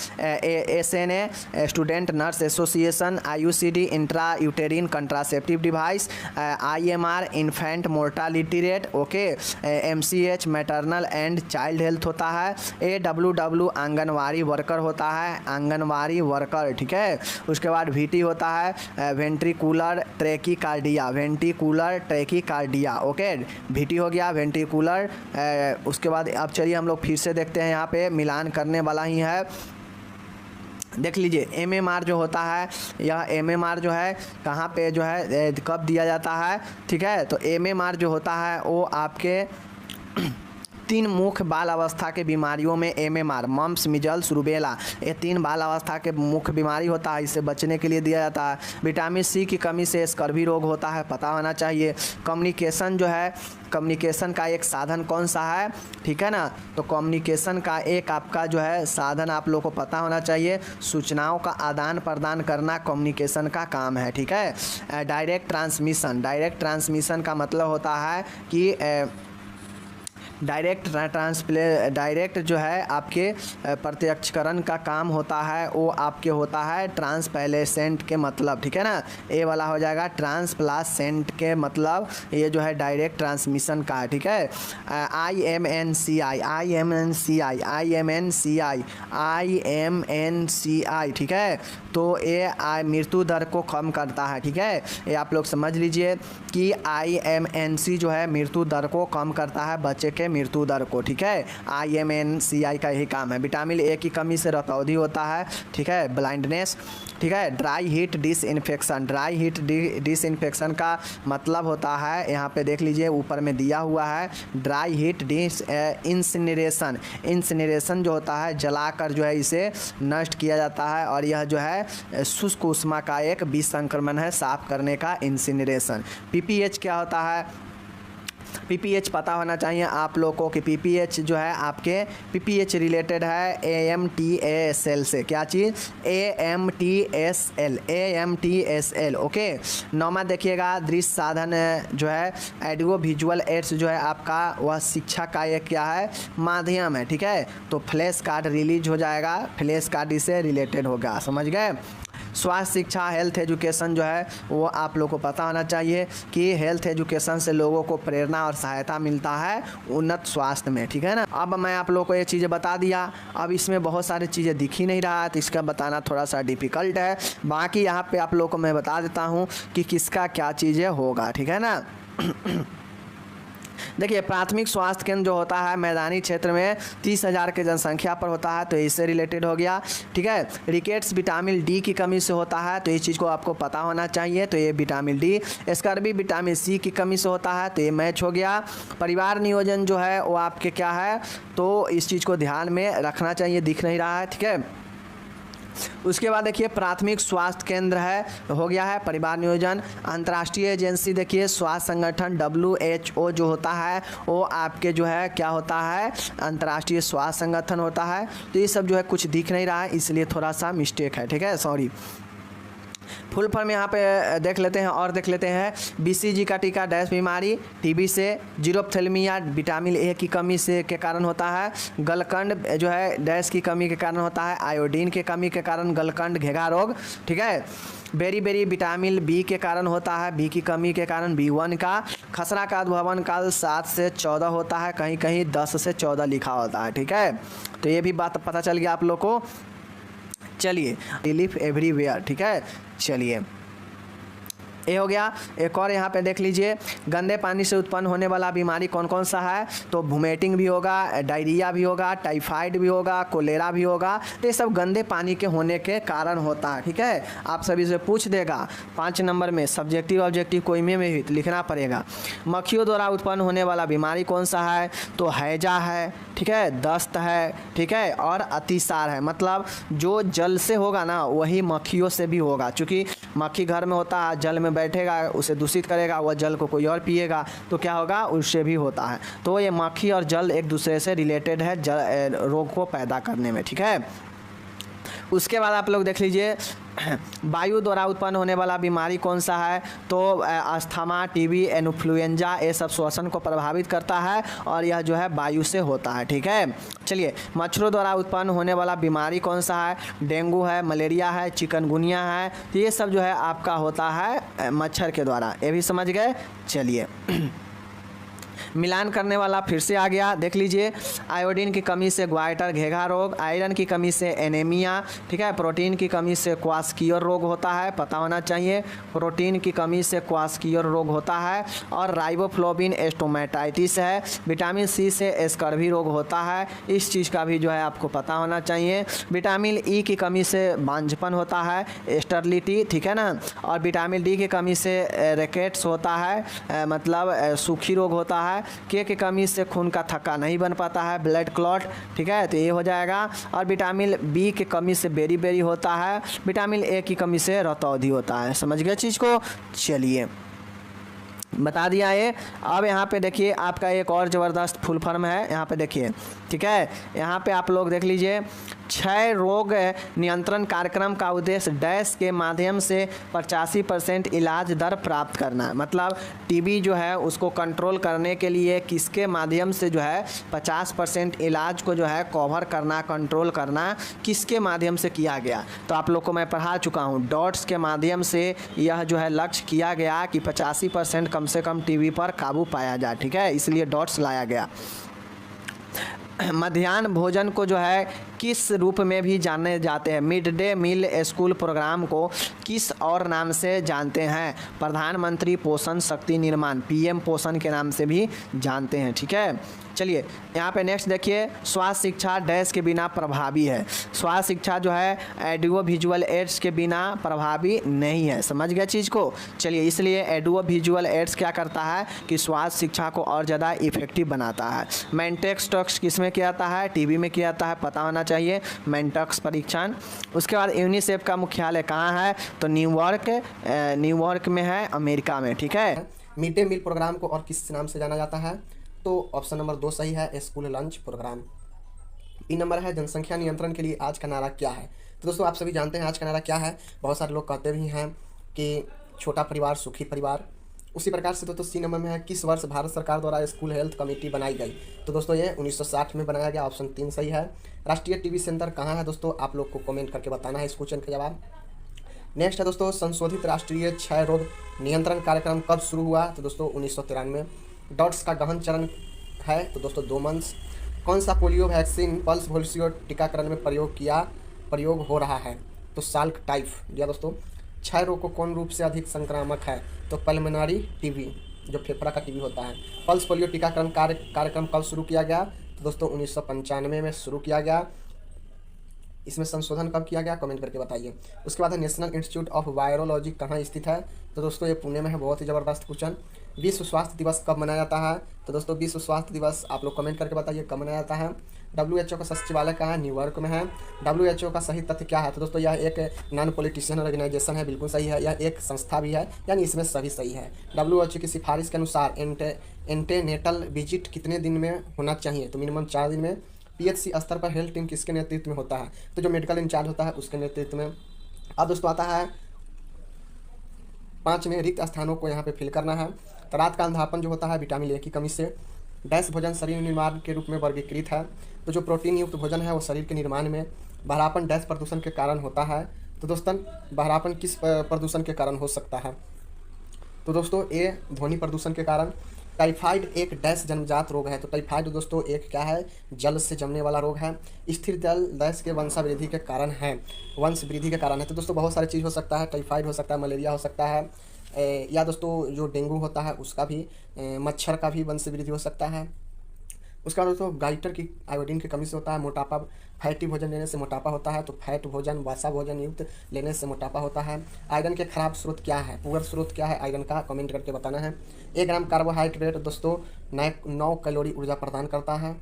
SNA student nurse association, IUCD intra यूटेरिन contraceptive device, IMR infant mortality rate, okay, MCH maternal and child health होता है, AWW आंगनवाड़ी वर्कर होता है, आंगनवाड़ी वर्कर, ठीक है। उसके बाद VT होता है वेंट्रिकुलर ट्रैकीकार्डिया, ओके, VT हो गया वेंट्रिकुलर। उसके बाद अब चलिए हम लोग फिर से देखते हैं, यहाँ पे मिलान करने वाला ही है। देख लीजिए MMR जो होता है, यह MMR जो है कहाँ पे जो है कब दिया जाता है, ठीक है। तो MMR जो होता है वो आपके 3 मुख्य बाल अवस्था के बीमारियों में MMR, मम्प्स, मिजल्स, रूबेला, ये 3 बाल अवस्था के मुख्य बीमारी होता है, इससे बचने के लिए दिया जाता है। विटामिन C की कमी से स्कर्वी रोग होता है, पता होना चाहिए। कम्युनिकेशन जो है, कम्युनिकेशन का एक साधन कौन सा है, ठीक है ना। तो कम्युनिकेशन का एक आपका जो है साधन आप लोग को पता होना चाहिए, सूचनाओं का आदान प्रदान करना कम्युनिकेशन का काम है, ठीक है। डायरेक्ट ट्रांसमिशन का मतलब होता है कि डायरेक्ट जो है आपके प्रत्यक्षकरण का काम होता है, वो आपके होता है ट्रांसप्लेसेंट के मतलब, ठीक है ना। ए वाला हो जाएगा ट्रांसप्लासेंट के मतलब, ये जो है डायरेक्ट ट्रांसमिशन का है, ठीक है। IMNCI, ठीक है। तो ये मृत्यु दर को कम करता है, ठीक है। ये आप लोग समझ लीजिए कि IMNC जो है मृत्यु दर को कम करता है, बच्चे के मृत्यु दर को, ठीक है। IMNCI का यही काम है। विटामिन A की कमी से रतौंधी होता है, ठीक है, ब्लाइंडनेस, ठीक है। ड्राई हीट डिसइंफेक्शन का मतलब होता है, यहाँ पे देख लीजिए ऊपर में दिया हुआ है, ड्राई हीट इंसिनरेशन जो होता है जलाकर जो है इसे नष्ट किया जाता है, और यह जो है शुष्क ऊष्मा का एक विसंक्रमण है, साफ करने का इंसिनरेशन। PPH क्या होता है, PPH पता होना चाहिए आप लोगों को कि PPH जो है आपके PPH रिलेटेड है AMTASL से, क्या चीज़, AMTSL, ओके। नौमा देखिएगा दृश्य साधन जो है ऑडियो विजुअल एड्स जो है आपका वह शिक्षा का एक क्या है माध्यम है, ठीक है। तो फ्लैश कार्ड रिलीज हो जाएगा, फ्लैश कार्ड इससे रिलेटेड होगा, समझ गए। स्वास्थ्य शिक्षा हेल्थ एजुकेशन जो है वो आप लोगों को पता होना चाहिए कि हेल्थ एजुकेशन से लोगों को प्रेरणा और सहायता मिलता है उन्नत स्वास्थ्य में, ठीक है ना। अब मैं आप लोगों को ये चीज़ें बता दिया, अब इसमें बहुत सारी चीज़ें दिख ही नहीं रहा है तो इसका बताना थोड़ा सा डिफ़िकल्ट है। बाकी यहाँ पे आप लोगों को मैं बता देता हूँ कि किसका क्या चीज़ें होगा, ठीक है ना। देखिए प्राथमिक स्वास्थ्य केंद्र जो होता है मैदानी क्षेत्र में 30,000 के जनसंख्या पर होता है, तो इससे रिलेटेड हो गया, ठीक है। रिकेट्स विटामिन D की कमी से होता है, तो इस चीज़ को आपको पता होना चाहिए, तो ये vitamin D। Scurvy vitamin C की कमी से होता है, तो ये मैच हो गया। परिवार नियोजन जो है वो आपके क्या है, तो इस चीज़ को ध्यान में रखना चाहिए, दिख नहीं रहा है, ठीक है। उसके बाद देखिए प्राथमिक स्वास्थ्य केंद्र है, हो गया है परिवार नियोजन। अंतर्राष्ट्रीय एजेंसी देखिए स्वास्थ्य संगठन WHO जो होता है वो आपके जो है क्या होता है, अंतर्राष्ट्रीय स्वास्थ्य संगठन होता है। तो ये सब जो है कुछ दिख नहीं रहा है, इसलिए थोड़ा सा मिस्टेक है, ठीक है, सॉरी। फुल फॉर्म यहाँ पे देख लेते हैं और देख लेते हैं। BCG का टीका डैश बीमारी, TB से, जीरोप्थेल्मिया विटामिन A की कमी से के कारण होता है, गलकंड जो है डैश की कमी के कारण होता है, आयोडीन के कमी के कारण गलकंड घेघा रोग, ठीक है। बेरी विटामिन B के कारण होता है, B की कमी के कारण B1 का। खसरा का उद्भवन काल 7 से 14 होता है, कहीं कहीं 10 से 14 लिखा होता है, ठीक है। तो ये भी बात पता चल गया आप लोग को। चलिए रिलीफ एवरीवेयर, ठीक है। चलिए ये हो गया। एक और यहाँ पे देख लीजिए गंदे पानी से उत्पन्न होने वाला बीमारी कौन कौन सा है, तो वोमिटिंग भी होगा, डायरिया भी होगा, टाइफाइड भी होगा, कोलेरा भी होगा। तो ये सब गंदे पानी के होने के कारण होता है, ठीक है। आप सभी से पूछ देगा 5 नंबर में सब्जेक्टिव ऑब्जेक्टिव कोई में भी लिखना पड़ेगा। मक्खियों द्वारा उत्पन्न होने वाला बीमारी कौन सा है, तो हैजा है, ठीक है, दस्त है, ठीक है, और अतिसार है। मतलब जो जल से होगा ना वही मक्खियों से भी होगा, क्योंकि मक्खी घर में होता है, जल में बैठेगा, उसे दूषित करेगा, वह जल को कोई और पिएगा तो क्या होगा, उससे भी होता है। तो ये मक्खी और जल एक दूसरे से रिलेटेड है रोग को पैदा करने में, ठीक है। उसके बाद आप लोग देख लीजिए वायु द्वारा उत्पन्न होने वाला बीमारी कौन सा है, तो अस्थमा, टीबी, इन्फ्लुएंजा, ये सब श्वसन को प्रभावित करता है और यह जो है वायु से होता है, ठीक है। चलिए, मच्छरों द्वारा उत्पन्न होने वाला बीमारी कौन सा है, डेंगू है, मलेरिया है, चिकनगुनिया है, तो ये सब जो है आपका होता है मच्छर के द्वारा, ये भी समझ गए। चलिए मिलान करने वाला फिर से आ गया, देख लीजिए। आयोडीन की कमी से ग्वाइटर घेघा रोग, आयरन की कमी से एनीमिया, ठीक है, प्रोटीन की कमी से क्वास्कियोर रोग होता है, पता होना चाहिए, प्रोटीन की कमी से क्वास्कियोर रोग होता है। और राइबोफ्लोबिन स्टोमेटाइटिस है, विटामिन सी से स्कर्वी रोग होता है, इस चीज़ का भी जो है आपको पता होना चाहिए। विटामिन ई की कमी से बांझपन होता है, स्टर्लिटी, ठीक है ना। और विटामिन डी की कमी से रिकेट्स होता है, मतलब सूखी रोग होता है। के की कमी से खून का थक्का नहीं बन पाता है, ब्लड क्लॉट, ठीक है, तो ये हो जाएगा। और विटामिन बी की कमी से बेरी बेरी होता है, विटामिन ए की कमी से रतौंधी होता है। समझ गए चीज़ को। चलिए बता दिया ये। अब यहाँ पे देखिए आपका एक और ज़बरदस्त फुल फॉर्म है, यहाँ पे देखिए, ठीक है। यहाँ पे आप लोग देख लीजिए, क्षय रोग नियंत्रण कार्यक्रम का उद्देश्य डैश के माध्यम से 85% इलाज दर प्राप्त करना। मतलब टीबी जो है उसको कंट्रोल करने के लिए किसके माध्यम से जो है 50% इलाज को जो है कवर करना, कंट्रोल करना, किसके माध्यम से किया गया। तो आप लोग को मैं पढ़ा चुका हूँ, डॉट्स के माध्यम से यह जो है लक्ष्य किया गया कि 85% कम से कम टीबी पर काबू पाया जाए, ठीक है, इसलिए डॉट्स लाया गया। मध्याह्न भोजन को जो है किस रूप में भी जाने जाते हैं, mid day meal school programme को किस और नाम से जानते हैं, प्रधानमंत्री पोषण शक्ति निर्माण, पीएम पोषण के नाम से भी जानते हैं, ठीक है। चलिए यहाँ पे नेक्स्ट देखिए, स्वास्थ्य शिक्षा डैश के बिना प्रभावी है। स्वास्थ्य शिक्षा जो है ऑडियो विजुअल एड्स के बिना प्रभावी नहीं है, समझ गए चीज़ को। चलिए इसलिए ऑडियो विजुअल एड्स क्या करता है कि स्वास्थ्य शिक्षा को और ज़्यादा इफेक्टिव बनाता है। मेंटेक्स टॉक्स किस में किया जाता है, टीबी में किया जाता है, पता होना चाहिए, मेंटेक्स परीक्षण। उसके बाद यूनिसेफ का मुख्यालय कहाँ है, तो न्यूयॉर्क में है, अमेरिका में, ठीक है। मिड डे मील प्रोग्राम को और किस नाम से जाना जाता है, तो ऑप्शन नंबर 2 सही है, स्कूल लंच प्रोग्राम। तीन नंबर है, जनसंख्या नियंत्रण के लिए आज का नारा क्या है। तो दोस्तों आप सभी जानते हैं आज का नारा क्या है, बहुत सारे लोग कहते भी हैं कि छोटा परिवार सुखी परिवार। उसी प्रकार से दोस्तों 3 नंबर में है, किस वर्ष भारत सरकार द्वारा स्कूल हेल्थ कमेटी बनाई गई। तो दोस्तों ये 1960 में बनाया गया, ऑप्शन 3 सही है। राष्ट्रीय टीबी सेंटर कहाँ है दोस्तों, आप लोग को कमेंट करके बताना है इस क्वेश्चन का जवाब। नेक्स्ट है दोस्तों, संशोधित राष्ट्रीय क्षय रोग नियंत्रण कार्यक्रम कब शुरू हुआ, तो दोस्तों 1993। डॉट्स का गहन चरण है, तो दोस्तों 2 मंथ्स। कौन सा पोलियो वैक्सीन पल्स पोलियो टीकाकरण में प्रयोग हो रहा है, तो साल्क टाइप या दोस्तों। क्षय रोग को कौन रूप से अधिक संक्रामक है, तो पल्मोनरी टीबी, जो फेफड़ा का टीबी होता है। पल्स पोलियो टीकाकरण कार्यक्रम कब शुरू किया गया, तो दोस्तों 1995 में शुरू किया गया। इसमें संशोधन कब किया गया, कमेंट करके बताइए। उसके बाद है नेशनल इंस्टीट्यूट ऑफ वायरोलॉजी कहाँ स्थित है, तो दोस्तों ये पुणे में है, बहुत ही ज़बरदस्त क्वेश्चन। विश्व स्वास्थ्य दिवस कब मनाया जाता है, तो दोस्तों विश्व स्वास्थ्य दिवस आप लोग कमेंट करके बताइए कब मनाया जाता है। WHO का सचिवालय कहाँ है, न्यूयॉर्क में है। WHO का सही तथ्य क्या है, तो दोस्तों यह एक नॉन पॉलिटिशियन ऑर्गेनाइजेशन है, बिल्कुल सही है, यह एक संस्था भी है, यानी इसमें सभी सही है। WHO की सिफारिश के अनुसार एंटेनेटल विजिट कितने दिन में होना चाहिए, तो मिनिमम 4 दिन में। PHC स्तर पर हेल्थ टीम किसके नेतृत्व में होता है, तो जो मेडिकल इंचार्ज होता है उसके नेतृत्व में। अब दोस्तों आता है 5 में, रिक्त स्थानों को यहाँ पे फिल करना है। तो रात का अंधापन जो होता है विटामिन ए की कमी से। डैश भोजन शरीर निर्माण के रूप में वर्गीकृत है, तो जो प्रोटीन युक्त भोजन है वो शरीर के निर्माण में। बहरापन डैश प्रदूषण के कारण होता है, तो दोस्तों बहरापन किस प्रदूषण के कारण हो सकता है, तो दोस्तों ए ध्वनि प्रदूषण के कारण। टाइफाइड एक डैश जन्मजात रोग है, तो टाइफाइड दोस्तों एक क्या है, जल से जमने वाला रोग है। स्थिर जल डैश के वंशावृद्धि के कारण है, वंश वृद्धि के कारण है। तो दोस्तों बहुत सारी चीज़ हो सकता है, टाइफाइड हो सकता है, मलेरिया हो सकता है, या दोस्तों जो डेंगू होता है उसका भी, मच्छर का भी वंश वृद्धि हो सकता है। उसका दोस्तों गाइटर की आयोडीन की कमी से होता है मोटापा। फैटी भोजन लेने से मोटापा होता है, तो फैट भोजन वसा भोजन युक्त लेने से मोटापा होता है। आयरन के खराब स्रोत क्या है, पुअर स्रोत क्या है आयरन का, कमेंट करके बताना है। 1 ग्राम कार्बोहाइड्रेट दोस्तों 9 कैलोरी ऊर्जा प्रदान करता है।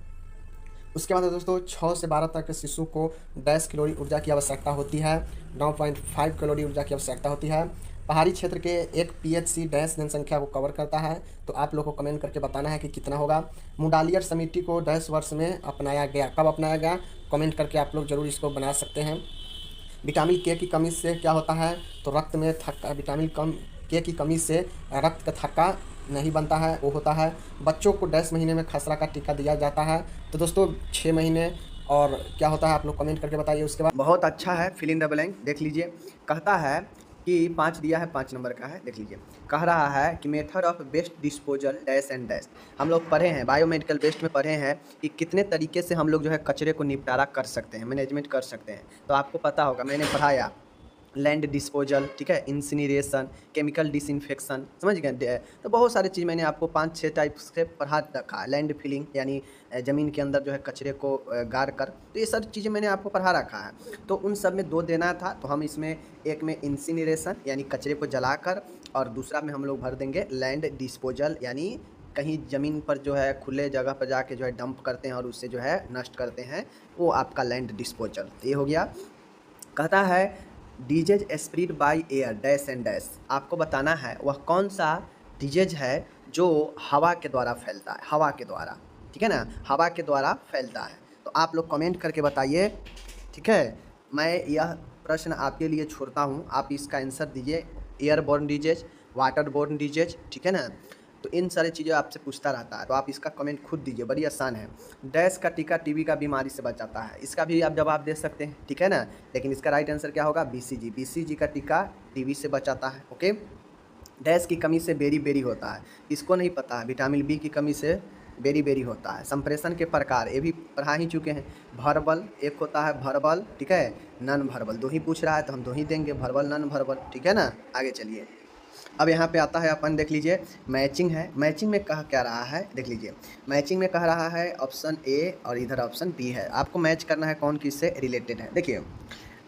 उसके बाद दोस्तों 6 से 12 तक के शिशु को 10 कैलोरी ऊर्जा की आवश्यकता होती है, 9.5 कैलोरी ऊर्जा की आवश्यकता होती है। पहाड़ी क्षेत्र के एक पीएचसी डैश जनसंख्या को कवर करता है, तो आप लोग को कमेंट करके बताना है कि कितना होगा। मुंडालियर समिति को 10 वर्ष में अपनाया गया, कब अपनाया गया कमेंट करके आप लोग जरूर इसको बना सकते हैं। विटामिन के की कमी से क्या होता है, तो रक्त में थक्का, विटामिन के की कमी से रक्त का थक्का नहीं बनता है, वो होता है। बच्चों को 10 महीने में खसरा का टीका दिया जाता है, तो दोस्तों 6 महीने और क्या होता है आप लोग कमेंट करके बताइए। उसके बाद बहुत अच्छा है, फिल इन द ब्लैंक देख लीजिए। कहता है कि 5 दिया है, 5 नंबर का है, देख लीजिए। कह रहा है कि method of best disposal dash and dash. हम लोग पढ़े हैं बायोमेडिकल बेस्ट में, पढ़े हैं कि कितने तरीके से हम लोग जो है कचरे को निपटारा कर सकते हैं, मैनेजमेंट कर सकते हैं। तो आपको पता होगा, मैंने पढ़ाया लैंड डिस्पोजल, ठीक है, इंसिनरेशन, केमिकल डिसइंफेक्शन, समझ गए। तो बहुत सारी चीज़ मैंने आपको 5-6 टाइप से पढ़ा रखा है। लैंड फिलिंग यानी ज़मीन के अंदर जो है कचरे को गाड़ कर, तो ये सारी चीज़ें मैंने आपको पढ़ा रखा है। तो उन सब में 2 देना था, तो हम इसमें एक में इंसिनरेशन यानी कचरे को जलाकर, और दूसरा में हम लोग भर देंगे लैंड डिस्पोजल यानी कहीं ज़मीन पर जो है खुले जगह पर जाके जो है डंप करते हैं और उससे जो है नष्ट करते हैं, वो आपका लैंड डिस्पोजल। तो ये हो गया। कहता है disease spread by air dash and dash. आपको बताना है वह कौन सा डिजीज है जो हवा के द्वारा फैलता है, हवा के द्वारा, ठीक है ना, हवा के द्वारा फैलता है। तो आप लोग कमेंट करके बताइए, ठीक है। मैं यह प्रश्न आपके लिए छोड़ता हूँ, आप इसका आंसर दीजिए। एयरबोर्न डिजीज, वाटरबोर्न डिजीज, ठीक है ना। तो इन सारी चीज़ें आपसे पूछता रहता है, तो आप इसका कमेंट खुद दीजिए, बड़ी आसान है। डैश का टीका टीबी का बीमारी से बचाता है, इसका भी आप जवाब दे सकते हैं, ठीक है ना। लेकिन इसका राइट आंसर क्या होगा, बीसीजी। बीसीजी का टीका टीबी से बचाता है, ओके। डैश की कमी से बेरी बेरी होता है, इसको नहीं पता है। विटामिन बी की कमी से बेरी बेरी होता है। संप्रेषण के प्रकार ये भी पढ़ा ही चुके हैं। भर्बल एक होता है, भर्बल, ठीक है, नन भर्बल। 2 ही पूछ रहा है तो हम 2 ही देंगे, भर्बल नन भर्बल, ठीक है ना। आगे चलिए, अब यहाँ पे आता है अपन, देख लीजिए मैचिंग है। मैचिंग में कह क्या रहा है, देख लीजिए। मैचिंग में कह रहा है ऑप्शन ए और इधर ऑप्शन बी है। आपको मैच करना है कौन किससे रिलेटेड है। देखिए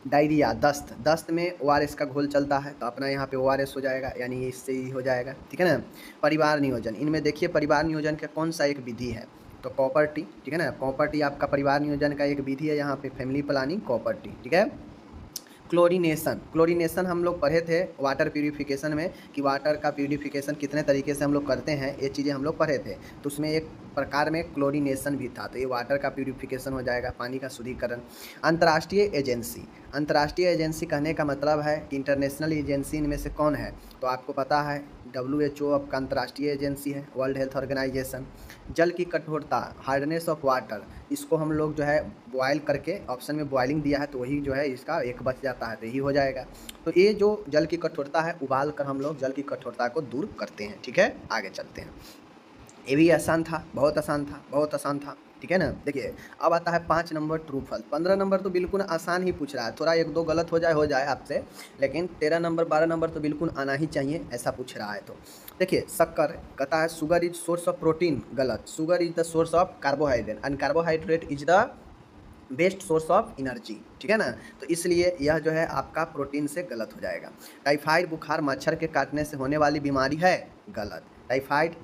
डायरिया, दस्त, दस्त में ORS का घोल चलता है, तो अपना यहाँ पे ORS हो जाएगा, यानी इससे ही हो जाएगा, ठीक है ना। परिवार नियोजन, इनमें देखिए परिवार नियोजन का कौन सा एक विधि है, तो कॉपर टी, ठीक है ना। कॉपर टी आपका परिवार नियोजन का एक विधि है, यहाँ पे फैमिली प्लानिंग कॉपर टी, ठीक है। क्लोरीनेशन, क्लोरीनेशन हम लोग पढ़े थे वाटर प्यूरिफिकेशन में कि वाटर का प्यूरिफिकेशन कितने तरीके से हम लोग करते हैं, ये चीज़ें हम लोग पढ़े थे। तो उसमें एक प्रकार में क्लोरीनेशन भी था, तो ये वाटर का प्यूरिफिकेशन हो जाएगा, पानी का शुद्धिकरण। अंतर्राष्ट्रीय एजेंसी, अंतर्राष्ट्रीय एजेंसी कहने का मतलब है कि इंटरनेशनल एजेंसी इनमें से कौन है, तो आपको पता है WHO आपका अंतर्राष्ट्रीय एजेंसी है, वर्ल्ड हेल्थ ऑर्गेनाइजेशन। जल की कठोरता, हार्डनेस ऑफ वाटर, इसको हम लोग जो है बॉयल करके, ऑप्शन में बॉइलिंग दिया है तो वही जो है इसका एक बच जाता है, तो यही हो जाएगा। तो ये जो जल की कठोरता है, उबाल कर हम लोग जल की कठोरता को दूर करते हैं, ठीक है। आगे चलते हैं, ये भी आसान था, बहुत आसान था, बहुत आसान था, ठीक है ना। देखिए अब आता है 5 नंबर ट्रू फॉल्स। 15 नंबर तो बिल्कुल आसान ही पूछ रहा है, थोड़ा 1-2 गलत हो जाए आपसे, लेकिन 13 नंबर 12 नंबर तो बिल्कुल आना ही चाहिए, ऐसा पूछ रहा है। तो देखिए शक्कर कहता है sugar is source of protein, गलत। Sugar is the source of carbohydrate and carbohydrate is the best source of energy, ठीक है ना। तो इसलिए यह जो है आपका प्रोटीन से गलत हो जाएगा। टाइफाइड बुखार मच्छर के काटने से होने वाली बीमारी है, गलत। टाइफाइड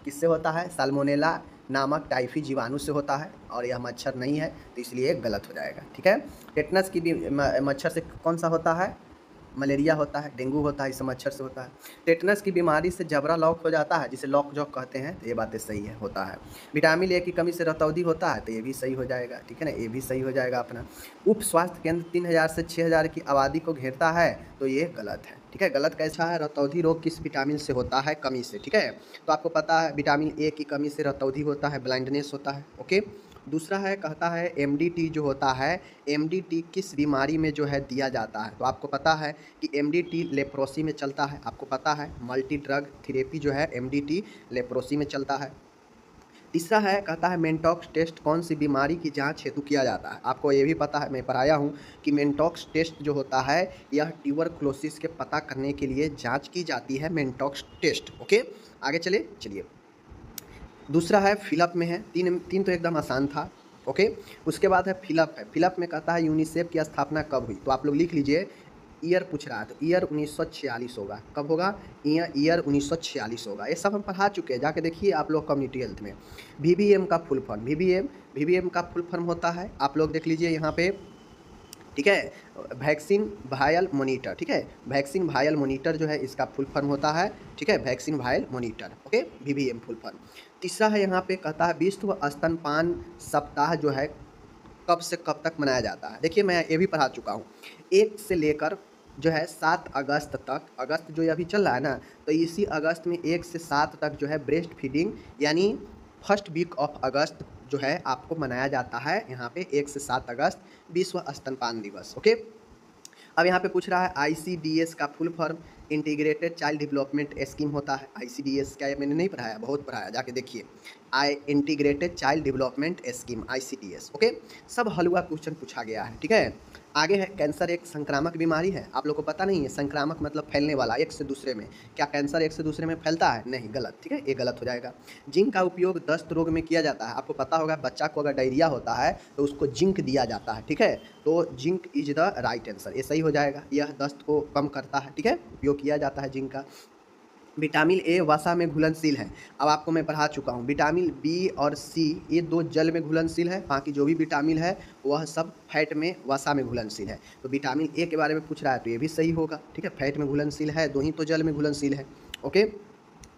किससे होता है, साल्मोनेला नामक टाइफी जीवाणु से होता है, और यह मच्छर नहीं है, तो इसलिए गलत हो जाएगा, ठीक है। टेटनस की भी मच्छर से कौन सा होता है, मलेरिया होता है, डेंगू होता है, इस मच्छर से होता है। टेटनस की बीमारी से जबड़ा लॉक हो जाता है, जिसे लॉक जॉक कहते हैं, तो ये बातें सही है, होता है। विटामिन ए की कमी से रतौंधी होता है, तो ये भी सही हो जाएगा, ठीक है ना, ये भी सही हो जाएगा अपना। उप स्वास्थ्य केंद्र 3000 से 6000 की आबादी को घेरता है, तो ये गलत है, ठीक है। गलत कैसा है, रतौंधी रोग किस विटामिन से होता है, कमी से, ठीक है। तो आपको पता है विटामिन ए की कमी से रतौंधी होता है, ब्लाइंडनेस होता है, ओके। दूसरा है, कहता है MDT जो होता है, MDT किस बीमारी में जो है दिया जाता है, तो आपको पता है कि MDT लेप्रोसी में चलता है, आपको पता है मल्टी ड्रग थेरेपी जो है MDT लेप्रोसी में चलता है। तीसरा है, कहता है मेंटॉक्स टेस्ट कौन सी बीमारी की जांच हेतु किया जाता है, आपको ये भी पता है, मैं पढ़ाया हूँ कि मेंटॉक्स टेस्ट जो होता है यह ट्यूबरक्लोसिस के पता करने के लिए जांच की जाती है, मेंटॉक्स टेस्ट, ओके। आगे चलिए। दूसरा है फिलअप में है, तीन तो एकदम आसान था, ओके। उसके बाद है फिलअप है। फिलअप में कहता है यूनिसेफ की स्थापना कब हुई, तो आप लोग लिख लीजिए ईयर पूछ रहा है तो ईयर 1946 होगा। कब होगा? ईयर 1946 होगा। ये सब हम पढ़ा चुके हैं, जाके देखिए आप लोग कम्युनिटी हेल्थ में। वीबीएम का फुल फॉर्म, वीबीएम का फुल फॉर्म होता है, आप लोग देख लीजिए यहाँ पे, ठीक है, वैक्सीन वायल मॉनिटर, ठीक है, वैक्सीन वायल मॉनिटर जो है इसका फुल फॉर्म होता है, ठीक है, vaccine vial monitor, okay, VVM full form. तीसरा है यहाँ पे कहता है विश्व स्तनपान सप्ताह जो है कब से कब तक मनाया जाता है। देखिए मैं ये भी पढ़ा चुका हूँ, 1 से लेकर जो है 7 अगस्त तक, अगस्त जो अभी चल रहा है ना, तो इसी अगस्त में 1 से 7 तक जो है ब्रेस्ट फीडिंग यानी फर्स्ट वीक ऑफ अगस्त जो है आपको मनाया जाता है यहाँ पे 1 से 7 अगस्त विश्व स्तनपान दिवस, ओके। अब यहाँ पे पूछ रहा है ICDS का full form integrated child development scheme होता है। ICDS क्या, मैंने नहीं पढ़ाया, बहुत पढ़ाया, जाके देखिए, integrated child development scheme ICDS, okay. सब हलवा क्वेश्चन पूछा गया है, ठीक है। आगे है कैंसर एक संक्रामक बीमारी है, आप लोग को पता नहीं है, संक्रामक मतलब फैलने वाला एक से दूसरे में। क्या कैंसर एक से दूसरे में फैलता है? नहीं, गलत, ठीक है, ये गलत हो जाएगा। जिंक का उपयोग दस्त रोग में किया जाता है, आपको पता होगा बच्चा को अगर डायरिया होता है तो उसको जिंक दिया जाता है, ठीक है, तो zinc is the right answer, ये सही हो जाएगा। यह दस्त को कम करता है, ठीक है, उपयोग किया जाता है जिंक का। विटामिन ए वसा में घुलनशील है, अब आपको मैं पढ़ा चुका हूँ। विटामिन बी और सी ये 2 जल में घुलनशील है, बाकी जो भी विटामिन है वह सब फैट में वसा में घुलनशील है। तो विटामिन ए के बारे में पूछ रहा है तो ये भी सही होगा, ठीक है, फैट में घुलनशील है, 2 ही तो जल में घुलनशील है, ओके।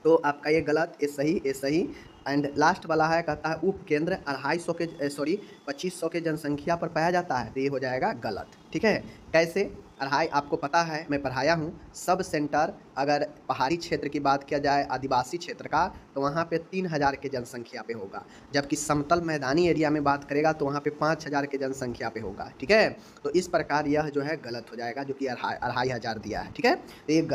तो आपका ये गलत, ये सही। एंड लास्ट वाला है कहता है उपकेंद्र 2500 के जनसंख्या पर पाया जाता है, तो ये हो जाएगा गलत, ठीक है। कैसे? 2.5 आपको पता है, मैं पढ़ाया हूँ। सब सेंटर अगर पहाड़ी क्षेत्र की बात किया जाए, आदिवासी क्षेत्र का, तो वहाँ पे 3000 के जनसंख्या पे होगा, जबकि समतल मैदानी एरिया में बात करेगा तो वहाँ पे 5000 के जनसंख्या पे होगा, ठीक है। तो इस प्रकार यह जो है गलत हो जाएगा, जो कि 2500 दिया है, ठीक है। तो एक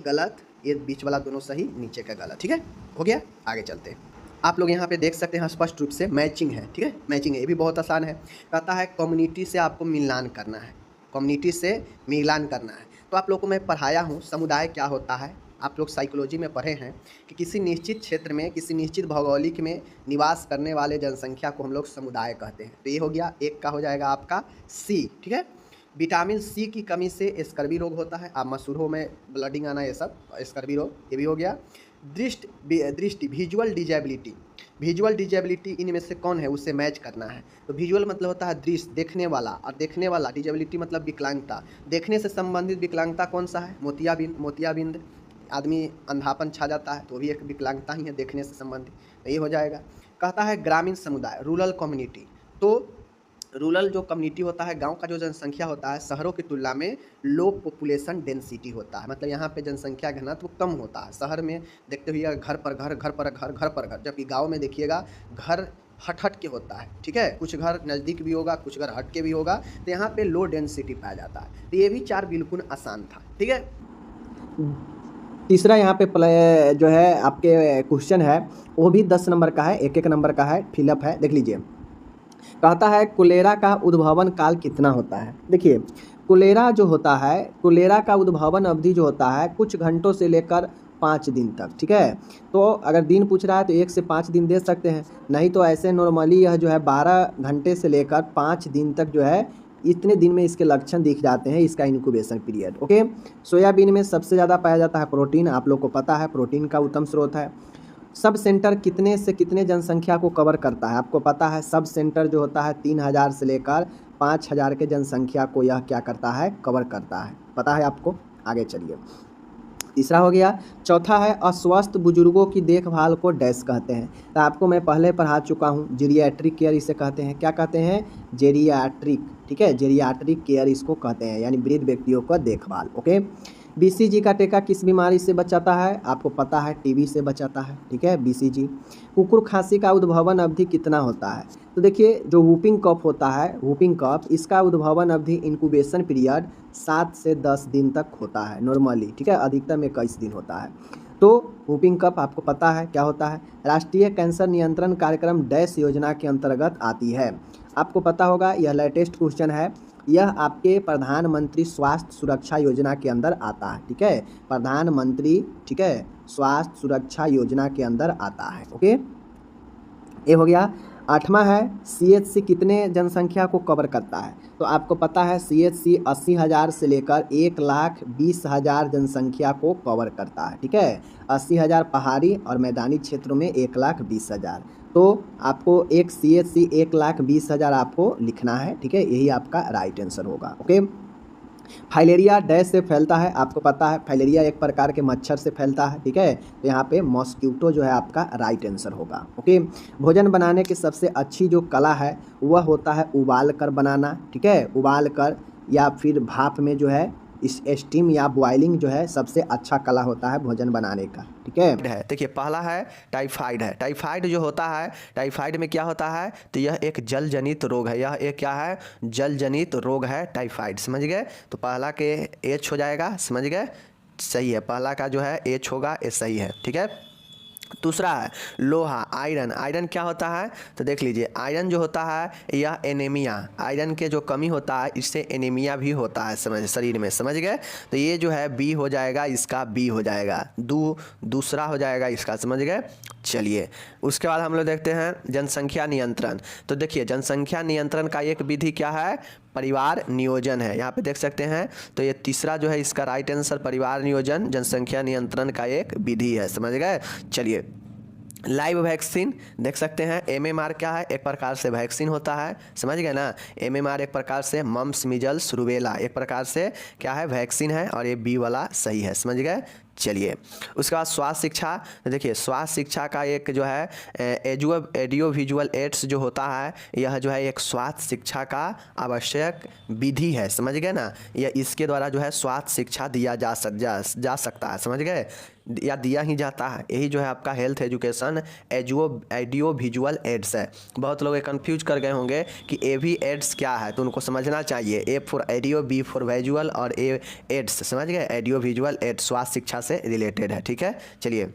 गलत, ये बीच वाला दोनों सही, नीचे का गलत, ठीक है, हो गया। आगे चलते हैं, आप लोग यहाँ पे देख सकते हैं स्पष्ट रूप से मैचिंग है, ठीक है, मैचिंग है, ये भी बहुत आसान है। कहता है कम्युनिटी से आपको मिलान करना है, कम्युनिटी से मिलान करना है। तो आप लोग को मैं पढ़ाया हूँ समुदाय क्या होता है, आप लोग साइकोलॉजी में पढ़े हैं कि किसी निश्चित क्षेत्र में, किसी निश्चित भौगोलिक में निवास करने वाले जनसंख्या को हम लोग समुदाय कहते हैं। तो ये हो गया, एक का हो जाएगा आपका सी, ठीक है। विटामिन सी की कमी से स्कर्वी रोग होता है, आप मसूरों में ब्लडिंग आना, ये सब स्कर्वी रोग, ये भी हो गया। दृष्टि विजुअल डिजेबिलिटी इनमें से कौन है, उससे मैच करना है। तो विजुअल मतलब होता है दृश्य, देखने वाला, और देखने वाला, डिजेबिलिटी मतलब विकलांगता, देखने से संबंधित विकलांगता कौन सा है? मोतियाबिंद, आदमी अंधापन छा जाता है तो भी एक विकलांगता ही है, देखने से संबंधित, तो ये हो जाएगा। कहता है ग्रामीण समुदाय, रूरल कम्युनिटी, तो रूरल जो कम्युनिटी होता है, गांव का जो जनसंख्या होता है, शहरों की तुलना में लो पॉपुलेशन डेंसिटी होता है, मतलब यहाँ पे जनसंख्या घनत्व कम होता है। शहर में देखते हुए घर पर घर, जबकि गांव में देखिएगा घर हट के होता है, ठीक है, कुछ घर नज़दीक भी होगा, कुछ घर हट के भी होगा, तो यहाँ पे लो डेंसिटी पाया जाता है। तो ये भी 4 बिल्कुल आसान था, ठीक है। तीसरा यहाँ पे जो है आपके क्वेश्चन है वो भी 10 नंबर का है, 1 नंबर का है, फिलअप है, देख लीजिए। कहता है कोलेरा का उद्भवन काल कितना होता है। देखिए कोलेरा जो होता है, कोलेरा का उद्भवन अवधि जो होता है कुछ घंटों से लेकर 5 दिन तक, ठीक है। तो अगर दिन पूछ रहा है तो 1 से 5 दिन दे सकते हैं, नहीं तो ऐसे नॉर्मली यह जो है 12 घंटे से लेकर 5 दिन तक जो है, इतने दिन में इसके लक्षण दिख जाते हैं, इसका इंक्यूबेशन पीरियड, ओके। सोयाबीन में सबसे ज़्यादा पाया जाता है प्रोटीन, आप लोग को पता है प्रोटीन का उत्तम स्रोत है। सब सेंटर कितने से कितने जनसंख्या को कवर करता है, आपको पता है सब सेंटर जो होता है 3000 से लेकर 5000 के जनसंख्या को यह क्या करता है, कवर करता है, पता है आपको। आगे चलिए, तीसरा हो गया। चौथा है अस्वस्थ बुजुर्गों की देखभाल को डैश कहते हैं, तो आपको मैं पहले पढ़ा चुका हूँ, जेरियाट्रिक केयर इसे कहते हैं। क्या कहते हैं? जेरियाट्रिक, ठीक है, जेरियाट्रिक केयर इसको कहते हैं, यानी वृद्ध व्यक्तियों का देखभाल, ओके। BCG का टीका किस बीमारी से बचाता है, आपको पता है TB से बचाता है, ठीक है, BCG। कुकुर खांसी का उद्भवन अवधि कितना होता है, तो देखिए जो वूपिंग कफ होता है, वूपिंग कफ, इसका उद्भवन अवधि इंक्यूबेशन पीरियड 7 से 10 दिन तक होता है नॉर्मली, ठीक है, अधिकतम 21 दिन होता है। तो वूपिंग कफ आपको पता है क्या होता है। राष्ट्रीय कैंसर नियंत्रण कार्यक्रम डैश योजना के अंतर्गत आती है, आपको पता होगा, यह लेटेस्ट क्वेश्चन है, यह आपके प्रधानमंत्री स्वास्थ्य सुरक्षा योजना के अंदर आता है, ठीक है, प्रधानमंत्री, ठीक है, स्वास्थ्य सुरक्षा योजना के अंदर आता है, ओके, ये हो गया। 8वां है CHC कितने जनसंख्या को कवर करता है? तो आपको पता है CHC 80,000 से लेकर 1,20,000 जनसंख्या को कवर करता है, ठीक है। 80,000 पहाड़ी और मैदानी क्षेत्रों में 1,20,000। तो आपको एक CHC 1,20,000 आपको लिखना है, ठीक है, यही आपका राइट आंसर होगा। ओके। फाइलेरिया डैश से फैलता है, आपको पता है फाइलेरिया एक प्रकार के मच्छर से फैलता है, ठीक है। तो यहाँ पे मॉस्क्यूटो जो है आपका राइट आंसर होगा। ओके। भोजन बनाने की सबसे अच्छी जो कला है वह होता है उबाल कर बनाना, ठीक है, उबाल कर या फिर भाप में जो है इस स्टीम या बॉइलिंग जो है सबसे अच्छा कला होता है भोजन बनाने का, ठीक है। देखिए पहला है टाइफाइड है। टाइफाइड जो होता है, टाइफाइड में क्या होता है, तो यह एक जल जनित रोग है, यह एक क्या है, जल जनित रोग है टाइफाइड, समझ गए। तो पहला के एच हो जाएगा, समझ गए, सही है, पहला का जो है एच होगा, ये सही है, ठीक है। दूसरा है लोहा, आयरन। आयरन क्या होता है, तो देख लीजिए आयरन जो होता है यह एनीमिया, आयरन के जो कमी होता है इससे एनीमिया भी होता है समझ शरीर में, समझ गए। तो ये जो है बी हो जाएगा, इसका बी हो जाएगा, दूसरा हो जाएगा इसका, समझ गए। चलिए उसके बाद हम लोग देखते हैं जनसंख्या नियंत्रण। तो देखिए जनसंख्या नियंत्रण का एक विधि क्या है, परिवार नियोजन है, यहाँ पे देख सकते हैं। तो ये तीसरा जो है इसका राइट आंसर परिवार नियोजन जनसंख्या नियंत्रण का एक विधि है, समझ गए। चलिए लाइव वैक्सीन देख सकते हैं। MMR क्या है, एक प्रकार से वैक्सीन होता है, समझ गए ना। MMR एक प्रकार से मम्स मिजल्स रूबेला एक प्रकार से क्या है, वैक्सीन है, और ये बी वाला सही है, समझ गए। चलिए उसके बाद स्वास्थ्य शिक्षा। तो देखिए स्वास्थ्य शिक्षा का एक जो है एडियो विजुअल एड्स जो होता है, यह जो है एक स्वास्थ्य शिक्षा का आवश्यक विधि है, समझ गए ना। यह इसके द्वारा जो है स्वास्थ्य शिक्षा दिया जा सकता है, समझ गए, या दिया ही जाता है। यही जो है आपका health education audio visual aids है। बहुत लोग कंफ्यूज कर गए होंगे कि AV एड्स क्या है, तो उनको समझना चाहिए A for audio, B for visual और A एड्स, समझ गए, एडियो विजुअल एड्स स्वास्थ्य शिक्षा से रिलेटेड है, ठीक है। चलिए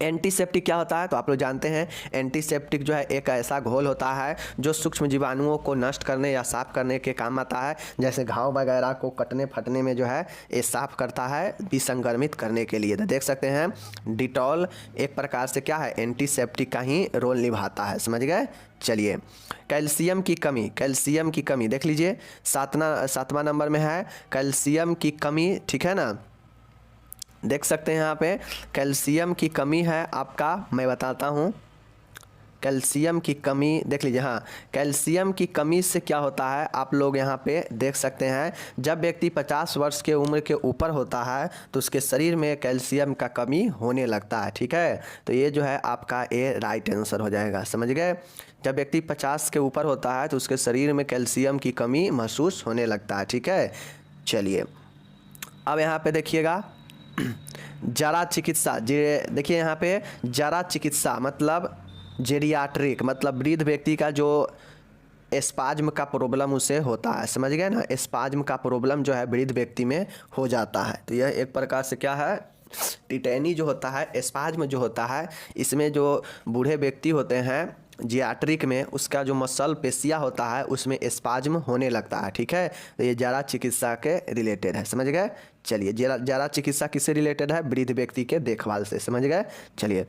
एंटीसेप्टिक क्या होता है, तो आप लोग जानते हैं एंटीसेप्टिक जो है एक ऐसा घोल होता है जो सूक्ष्म जीवाणुओं को नष्ट करने या साफ करने के काम आता है, जैसे घाव वगैरह को कटने फटने में जो है ये साफ करता है, विसंक्रमित करने के लिए। तो देख सकते हैं डिटॉल एक प्रकार से क्या है, एंटीसेप्टिक का ही रोल निभाता है, समझ गए। चलिए कैल्शियम की कमी, कैल्शियम की कमी देख लीजिए, सातवां नंबर में है कैल्शियम की कमी, ठीक है ना। देख सकते हैं यहाँ पे कैल्शियम की कमी है आपका, मैं बताता हूँ कैल्शियम की कमी देख लीजिए। हाँ कैल्शियम की कमी से क्या होता है, आप लोग यहाँ पे देख सकते हैं, जब व्यक्ति 50 वर्ष के उम्र के ऊपर होता है तो उसके शरीर में कैल्शियम का कमी होने लगता है, ठीक है। तो ये जो है आपका ए राइट आंसर हो जाएगा, समझ गए। जब व्यक्ति 50 के ऊपर होता है तो उसके शरीर में कैल्शियम की कमी महसूस होने लगता है, ठीक है। चलिए अब यहाँ पे देखिएगा जरा चिकित्सा, देखिए यहाँ पे जरा चिकित्सा मतलब जेरियाट्रिक, मतलब वृद्ध व्यक्ति का जो एस्पाज्म का प्रॉब्लम उसे होता है, समझ गए ना, एस्पाज्म का प्रॉब्लम जो है वृद्ध व्यक्ति में हो जाता है। तो यह एक प्रकार से क्या है, टिटेनी जो होता है, एस्पाज्म जो होता है, इसमें जो बूढ़े व्यक्ति होते हैं जियाट्रिक में, उसका जो मसल पेशियाँ होता है उसमें एस्पाज्म होने लगता है, ठीक है। तो ये जरा चिकित्सा के रिलेटेड है, समझ गए। चलिए जरा चिकित्सा किससे रिलेटेड है, वृद्ध व्यक्ति के देखभाल से, समझ गए। चलिए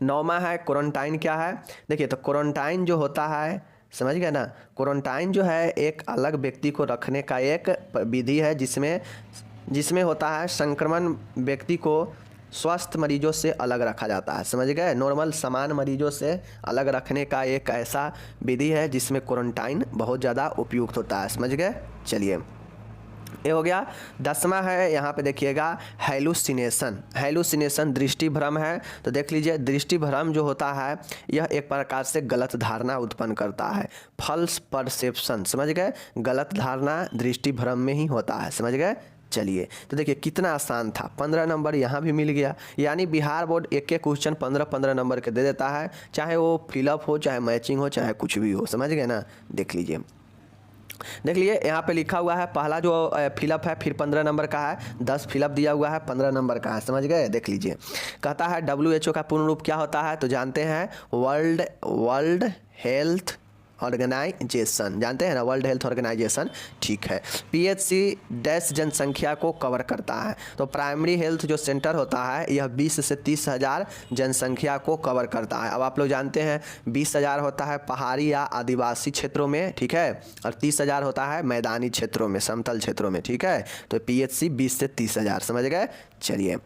9वां है क्वारंटाइन क्या है, देखिए तो क्वारंटाइन जो होता है, समझ गए ना, क्वारंटाइन जो है एक अलग व्यक्ति को रखने का एक विधि है जिसमें होता है संक्रमण व्यक्ति को स्वस्थ मरीजों से अलग रखा जाता है, समझ गए। नॉर्मल सामान मरीजों से अलग रखने का एक ऐसा विधि है जिसमें क्वारंटाइन बहुत ज़्यादा उपयुक्त होता है, समझ गए। चलिए ये हो गया। 10वां है, यहाँ पे देखिएगा हेलुसिनेशन। हेलुसिनेशन दृष्टि भ्रम है। तो देख लीजिए दृष्टि भ्रम जो होता है यह एक प्रकार से गलत धारणा उत्पन्न करता है, फॉल्स परसेप्शन, समझ गए। गलत धारणा दृष्टि भ्रम में ही होता है, समझ गए। चलिए तो देखिए कितना आसान था, 15 नंबर यहाँ भी मिल गया। यानी बिहार बोर्ड एक क्वेश्चन 15-15 नंबर के दे देता है, चाहे वो फिलअप हो, चाहे मैचिंग हो, चाहे कुछ भी हो, समझ गए ना। देख लीजिए यहाँ पे लिखा हुआ है, पहला जो फिलअप है फिर 15 नंबर का है, 10 फिलअप दिया हुआ है, 15 नंबर का है, समझ गए। देख लीजिए कहता है WHO का पूर्ण रूप क्या होता है, तो जानते हैं वर्ल्ड हेल्थ ऑर्गेनाइजेशन, जानते हैं ना, वर्ल्ड हेल्थ ऑर्गेनाइजेशन, ठीक है। पीएचसी डैश जनसंख्या को कवर करता है, तो प्राइमरी हेल्थ जो सेंटर होता है यह 20 से 30 हज़ार जनसंख्या को कवर करता है। अब आप लोग जानते हैं 20 हज़ार होता है पहाड़ी या आदिवासी क्षेत्रों में, ठीक है, और 30 हज़ार होता है मैदानी क्षेत्रों में, समतल क्षेत्रों में, ठीक है। तो पीएचसी 20 से 30 हज़ार, समझ गए। चलिए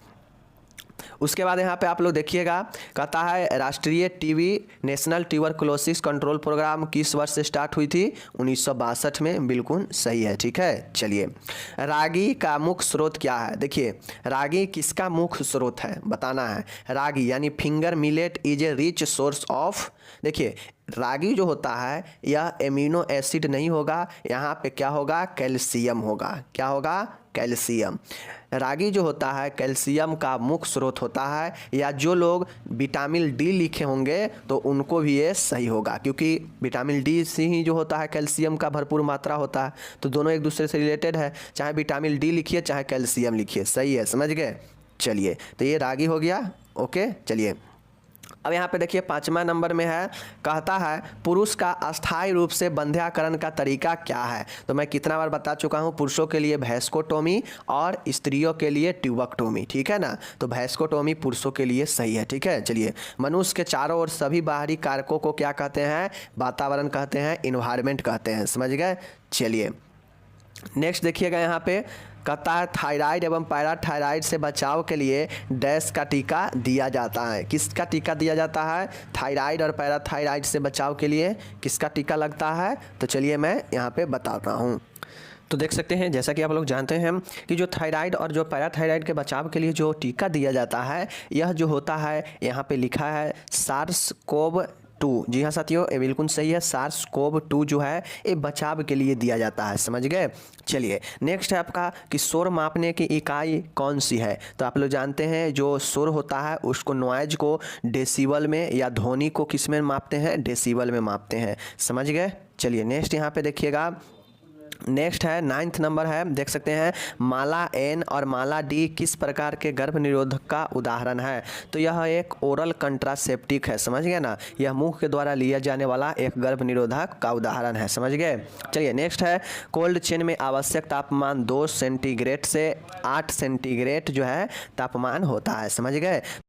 उसके बाद यहाँ पे आप लोग देखिएगा, कहता है राष्ट्रीय TB national tuberculosis control programme किस वर्ष से स्टार्ट हुई थी? 1962 में, बिल्कुल सही है, ठीक है। चलिए रागी का मुख्य स्रोत क्या है? देखिए रागी किसका मुख्य स्रोत है बताना है। रागी यानी finger millet is a rich source of, देखिए रागी जो होता है यह एमिनो एसिड नहीं होगा, यहाँ पे क्या होगा? कैल्शियम होगा। क्या होगा? कैल्शियम। रागी जो होता है कैल्शियम का मुख्य स्रोत होता है, या जो लोग विटामिन डी लिखे होंगे तो उनको भी ये सही होगा, क्योंकि विटामिन डी से ही जो होता है कैल्शियम का भरपूर मात्रा होता है, तो दोनों एक दूसरे से रिलेटेड है, चाहे विटामिन डी लिखिए चाहे कैल्शियम लिखिए, सही है, समझ गए। चलिए तो ये रागी हो गया, ओके। चलिए अब यहाँ पे देखिए 5वां नंबर में है, कहता है पुरुष का अस्थायी रूप से बंध्याकरण का तरीका क्या है? तो मैं कितना बार बता चुका हूँ, पुरुषों के लिए वैस्कोटोमी और स्त्रियों के लिए ट्यूबेक्टोमी, ठीक है ना। तो वैस्कोटोमी पुरुषों के लिए सही है, ठीक है। चलिए मनुष्य के चारों ओर सभी बाहरी कारकों को क्या कहते हैं? वातावरण कहते हैं, इन्वायरमेंट कहते हैं, समझ गए। चलिए नेक्स्ट देखिएगा, यहाँ पे कहता है थायराइड एवं पैराथायराइड से बचाव के लिए डैश का टीका दिया जाता है। किसका टीका दिया जाता है? थायराइड और पैराथायराइड से बचाव के लिए किसका टीका लगता है? तो चलिए मैं यहाँ पे बताता हूँ। तो देख सकते हैं जैसा कि आप लोग जानते हैं कि जो थायराइड और जो पैराथायराइड के बचाव के लिए जो टीका दिया जाता है, यह जो होता है यहाँ पे लिखा है SARS-CoV-2। जी हाँ साथियों, ये बिल्कुल सही है, SARS-CoV-2 जो है ये बचाव के लिए दिया जाता है, समझ गए। चलिए नेक्स्ट है आपका कि शोर मापने की इकाई कौन सी है? तो आप लोग जानते हैं जो शोर होता है उसको, नॉइज को डेसिबल में, या ध्वनि को किस में मापते हैं? डेसिबल में मापते हैं, समझ गए। चलिए नेक्स्ट यहाँ पे देखिएगा, नेक्स्ट है 9th नंबर है, देख सकते हैं माला एन और माला डी किस प्रकार के गर्भ निरोधक का उदाहरण है? तो यह एक ओरल कंट्रासेप्टिक है, समझ गए ना, यह मुंह के द्वारा लिया जाने वाला एक गर्भ निरोधक का उदाहरण है, समझ गए। चलिए नेक्स्ट है कोल्ड चेन में आवश्यक तापमान 2 सेंटीग्रेड से 8 सेंटीग्रेड जो है तापमान होता है, समझ गए।